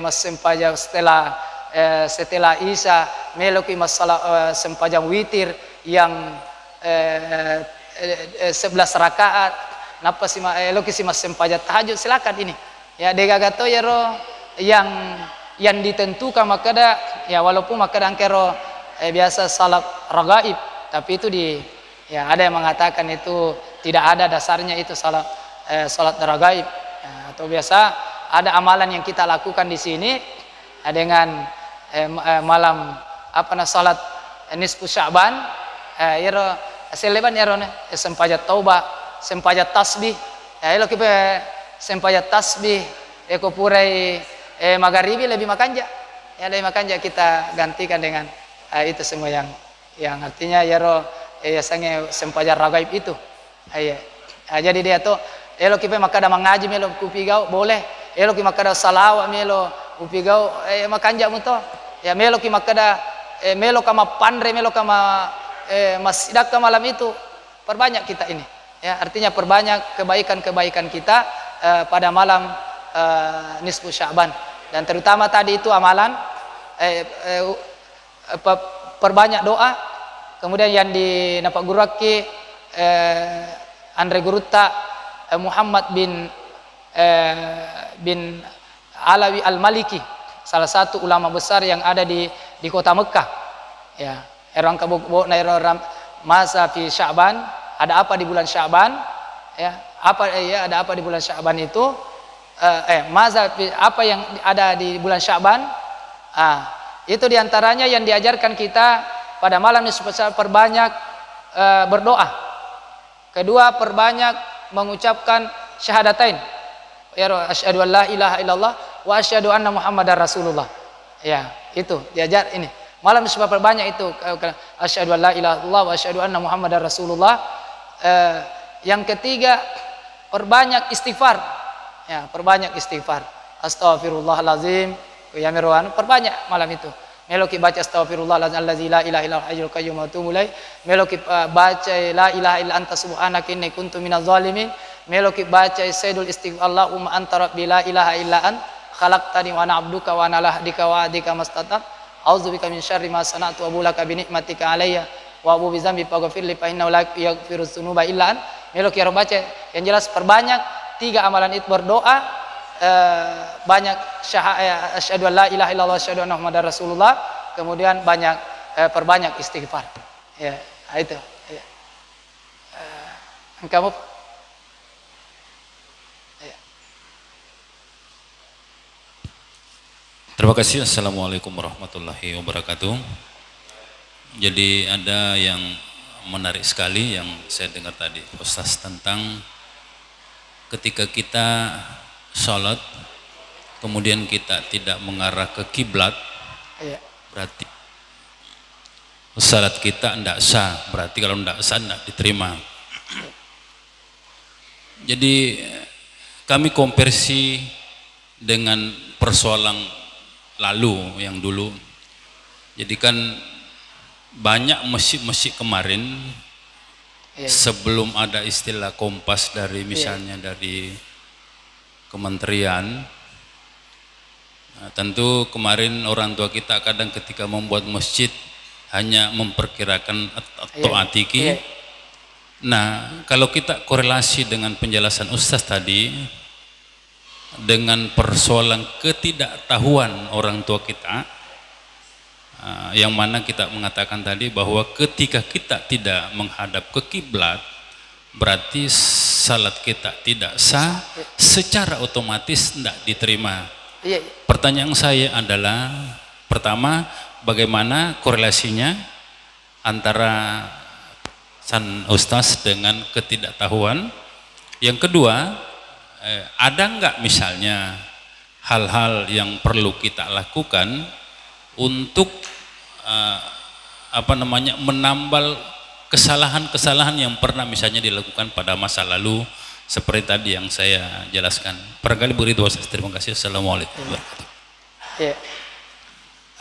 mas sempaja setelah Isya, meloki mas sempajang witir yang 11 rakaat. Napa si eloki si mas sempaja tahajud, silakan ini ya degagato ya ro yang ditentukan makada ya, walaupun makada angkero biasa salat ragaib, tapi itu ya ada yang mengatakan itu tidak ada dasarnya itu salat ragaib ya, atau biasa ada amalan yang kita lakukan di sini dengan malam salat nisfu Sya'ban ya seleban ya ro sempaja tauba sempajat tasbih ya, elo kipe sempajat tasbih eko purai magharibi lebih makanja ya, lebih makanja kita gantikan dengan itu semua yang artinya ya ro sange sempajat ragaib itu ya. Jadi dia tuh elo kipe makada mengaji melo kupigau boleh, elo ki makada salawat melo kupigau makanja muto ya, melo ki makada melo kama pandre melo kama masjidak malam itu perbanyak kita ini ya, artinya perbanyak kebaikan-kebaikan kita pada malam nisfu Sya'ban, dan terutama tadi itu amalan perbanyak doa. Kemudian yang di Napak Guraki Andre Gurutta Muhammad bin Alawi Al-Maliki, salah satu ulama besar yang ada di kota Mekah ya, erang kabuk na masa fi Sya'ban. Ada apa di bulan Sya'ban ya, ada apa di bulan Sya'ban itu apa yang ada di bulan Sya'ban itu diantaranya yang diajarkan kita pada malam nisfu Sya'ban, perbanyak berdoa. Kedua, perbanyak mengucapkan syahadatain ya, asyhadu an la ilaha illallah wa asyhadu anna muhammadar rasulullah ya, itu diajar ini malam nisfu perbanyak itu asyhadu an la ilaha illallah wa asyhadu anna muhammadar rasulullah. Yang ketiga, perbanyak istighfar ya, perbanyak istighfar, astaghfirullahalazim ya mirwan, perbanyak malam itu meloki baca astaghfirullahalazim allazi la ilaha illal hayyul qayyum wa atubu ilaih, meloki baca la ilaha illa anta subhanaka inni kuntu minaz zalimin, meloki baca sayyidul istighfar Allahumma anta rabbi la ilaha illa ant khalaqtani wa ana abduka wa ana ala ahdika wa ahdika mastata'tu a'udzubika min syarri ma sana'tu wa bulaka bi ni'matika alayya wa abu bizambi faghfir li fa innahu la yaghfiru dzunuba illa ant. Melo kira baca yang jelas perbanyak 3 amalan itu berdoa, banyak asyhadu an la ilaha illallah asyhadu anna muhammadar rasulullah, kemudian banyak perbanyak istighfar ya, itu ya. Kamu Terima kasih. Assalamualaikum warahmatullahi wabarakatuh. Jadi ada yang menarik sekali yang saya dengar tadi Ustaz tentang ketika kita sholat kemudian kita tidak mengarah ke kiblat, berarti salat kita tidak sah. Berarti kalau tidak sah tidak diterima. Jadi kami konversi dengan persoalan lalu yang dulu. Jadi kan banyak masjid-masjid kemarin sebelum ada istilah kompas dari misalnya dari kementerian. Nah, tentu kemarin orang tua kita kadang ketika membuat masjid hanya memperkirakan atau atiki. Nah, kalau kita korelasi dengan penjelasan Ustaz tadi dengan persoalan ketidaktahuan orang tua kita, yang mana kita mengatakan tadi bahwa ketika kita tidak menghadap ke kiblat berarti salat kita tidak sah, secara otomatis tidak diterima. Pertanyaan saya adalah, pertama, bagaimana korelasinya antara san Ustaz dengan ketidaktahuan? Yang kedua, ada nggak misalnya hal-hal yang perlu kita lakukan untuk menambal kesalahan-kesalahan yang pernah misalnya dilakukan pada masa lalu seperti tadi yang saya jelaskan. Barangkali begitu Ustaz. Terima kasih. Assalamualaikum warahmatullahi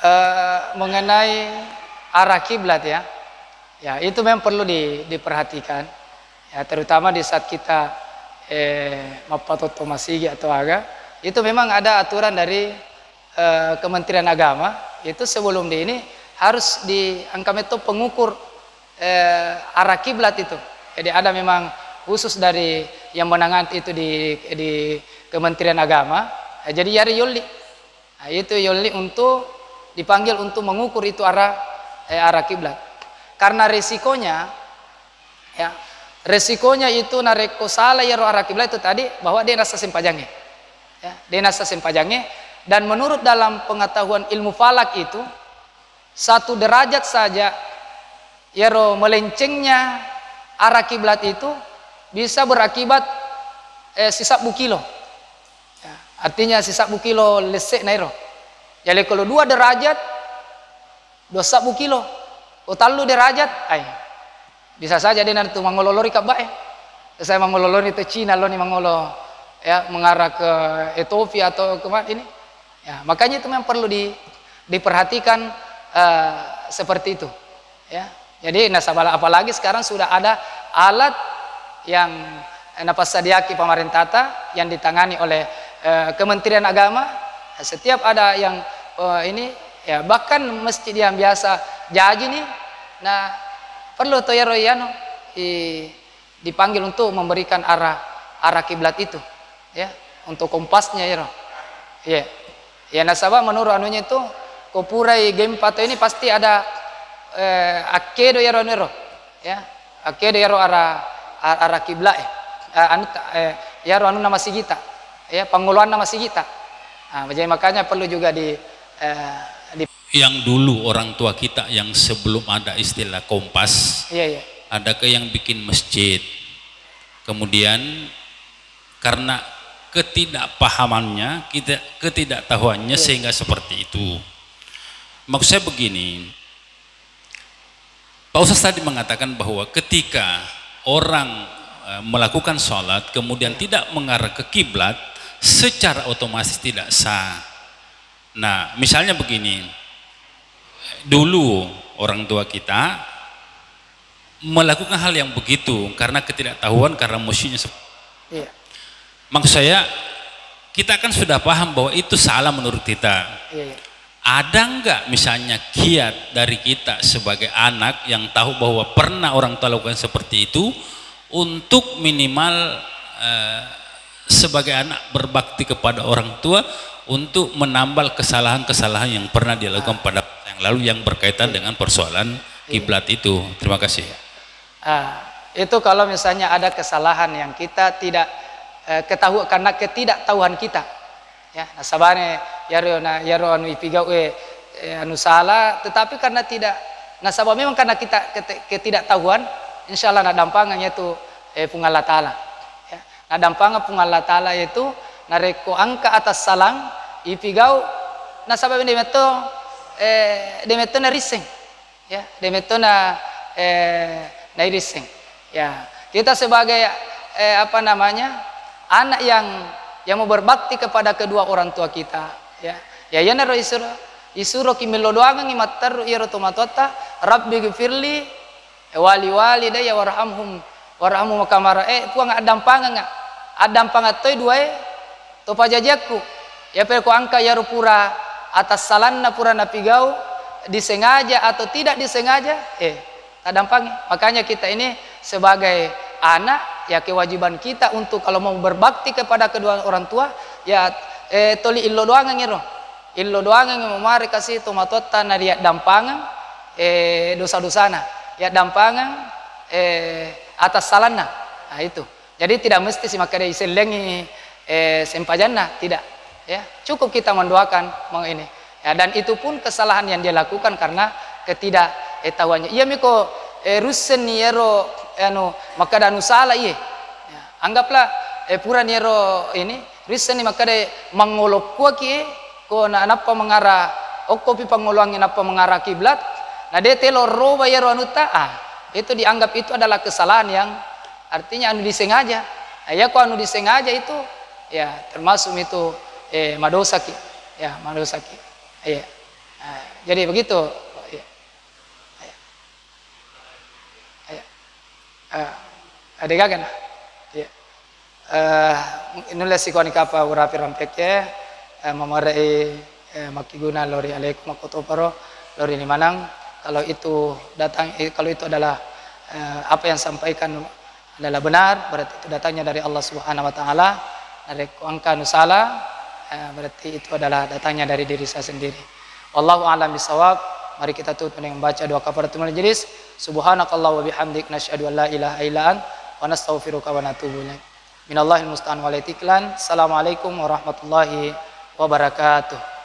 wabarakatuh. Mengenai arah kiblat ya itu memang perlu diperhatikan ya, terutama di saat kita mapatoto masigi atau aga, itu memang ada aturan dari Kementerian Agama, itu sebelum ini harus diangkat itu pengukur arah kiblat itu. Jadi ada memang khusus dari yang menangani itu di Kementerian Agama. Jadi yari yoli, itu yoli untuk dipanggil untuk mengukur itu arah kiblat. Karena resikonya itu nareko salah ya arah kiblat itu tadi bahwa dia nasa sempajangnya, dia nasa sempajangnya. Dan menurut dalam pengetahuan ilmu falak itu 1 derajat saja yaro melencengnya arah kiblat itu bisa berakibat sisa bukilo. Artinya sisa bukilo lesek nairo. Jadi kalau 2 derajat dosa bukilo, kalau 3 derajat, bisa saja dia nanti mangololori kabae. Saya mangololori itu Cina, lo nih mangolo mengarah ke Ethiopia atau kemana ini. Ya, makanya itu memang perlu diperhatikan seperti itu. Ya, jadi nasabala apalagi sekarang sudah ada alat yang napasadiaki pemerintah yang ditangani oleh Kementerian Agama. Setiap ada yang ini ya, bahkan masjid yang biasa jaji nih, nah perlu toh ya royano dipanggil untuk memberikan arah kiblat itu, ya, untuk kompasnya ya roh. Ya. Ya nasabah menurut anunya itu kopurai gempa ini pasti ada akedo ya roh, ya, akedo ya roh arah kiblat ya roh anu nama sigita, ya, penguluan nama sigita. Nah, jadi makanya perlu juga yang dulu orang tua kita yang sebelum ada istilah kompas, ada ke yang bikin masjid, kemudian karena ketidakpahamannya, ketidaktahuannya sehingga seperti itu. Maksud saya begini, Pak Ustaz tadi mengatakan bahwa ketika orang melakukan sholat kemudian tidak mengarah ke kiblat, secara otomatis tidak sah. Nah, misalnya begini, dulu orang tua kita melakukan hal yang begitu karena ketidaktahuan, karena musuhnya. Maksud saya, kita kan sudah paham bahwa itu salah menurut kita. Ada enggak misalnya kiat dari kita sebagai anak yang tahu bahwa pernah orang tua lakukan seperti itu, untuk minimal sebagai anak berbakti kepada orang tua untuk menambal kesalahan-kesalahan yang pernah dilakukan pada yang lalu yang berkaitan dengan persoalan kiblat itu. Terima kasih. Itu kalau misalnya ada kesalahan yang kita tidak ketahui karena ketidaktahuan kita, ya, nasabane yaro anu ipigau anu salah, tetapi karena tidak nasabah memang karena kita ketidaktahuan, insyaallah na dampangannya itu pungal Allah taala ya. Na dampangan pungal Allah taala itu nareko angka atas salang ipigau nasabah demeto na riseng ya, demeto na riseng ya. Kita sebagai anak yang mau berbakti kepada kedua orang tua kita ya. Ya naro isuro kimelo doangan ngimattaru iro tomatota rabbi gfirli wali daya warhamhum kamara puang adam pangatoi dua to pajajaku ya ko angka ya pura atas salanna pura napigau disengaja atau tidak disengaja tadampangi. Makanya kita ini sebagai anak ya kewajiban kita untuk kalau mau berbakti kepada kedua orang tua ya toli illo doangan ngiro illo doangan memari kasih tomatota na dia dampangan dosa-dosana ya dampangan atas salanna. Nah itu. Jadi tidak mesti si makanya iselengi sempajanna, tidak ya. Cukup kita mendoakan ini. Ya, dan itu pun kesalahan yang dia lakukan karena ketidaktahuannya. Iya miko rusen niero maka danu salah iya. Ya, anggaplah pura niero ini rusen ni maka de mangolok ki ko na napa mengarah kopi pangolongin apa mengarah kiblat. Nah dia telo roba yero anuta itu dianggap itu adalah kesalahan yang artinya anu disengaja. Nah, ya kok anu disengaja itu ya termasuk itu madosaki ya madosaki. Ya. Nah, jadi begitu. Ya. Ada gagan. Ya. Nulis sikoni kapa urapi rampeknya mamarai makiguna lori alaikum makotoparo lori ni manang. Kalau itu datang kalau itu adalah apa yang sampaikan adalah benar, berarti itu datangnya dari Allah Subhanahu wa taala. Dari angka nusala berarti itu adalah datangnya dari diri saya sendiri. Wallahu a'lam bishawab. Mari kita tutup dengan membaca doa kafaratul majelis. Subhanakallah wa bihamdik nasyhadu an la ilaha illa ant wa nastaghfiruka wa natubu ilaik. Minallahil musta'an wal itiklan. Assalamualaikum warahmatullahi wabarakatuh.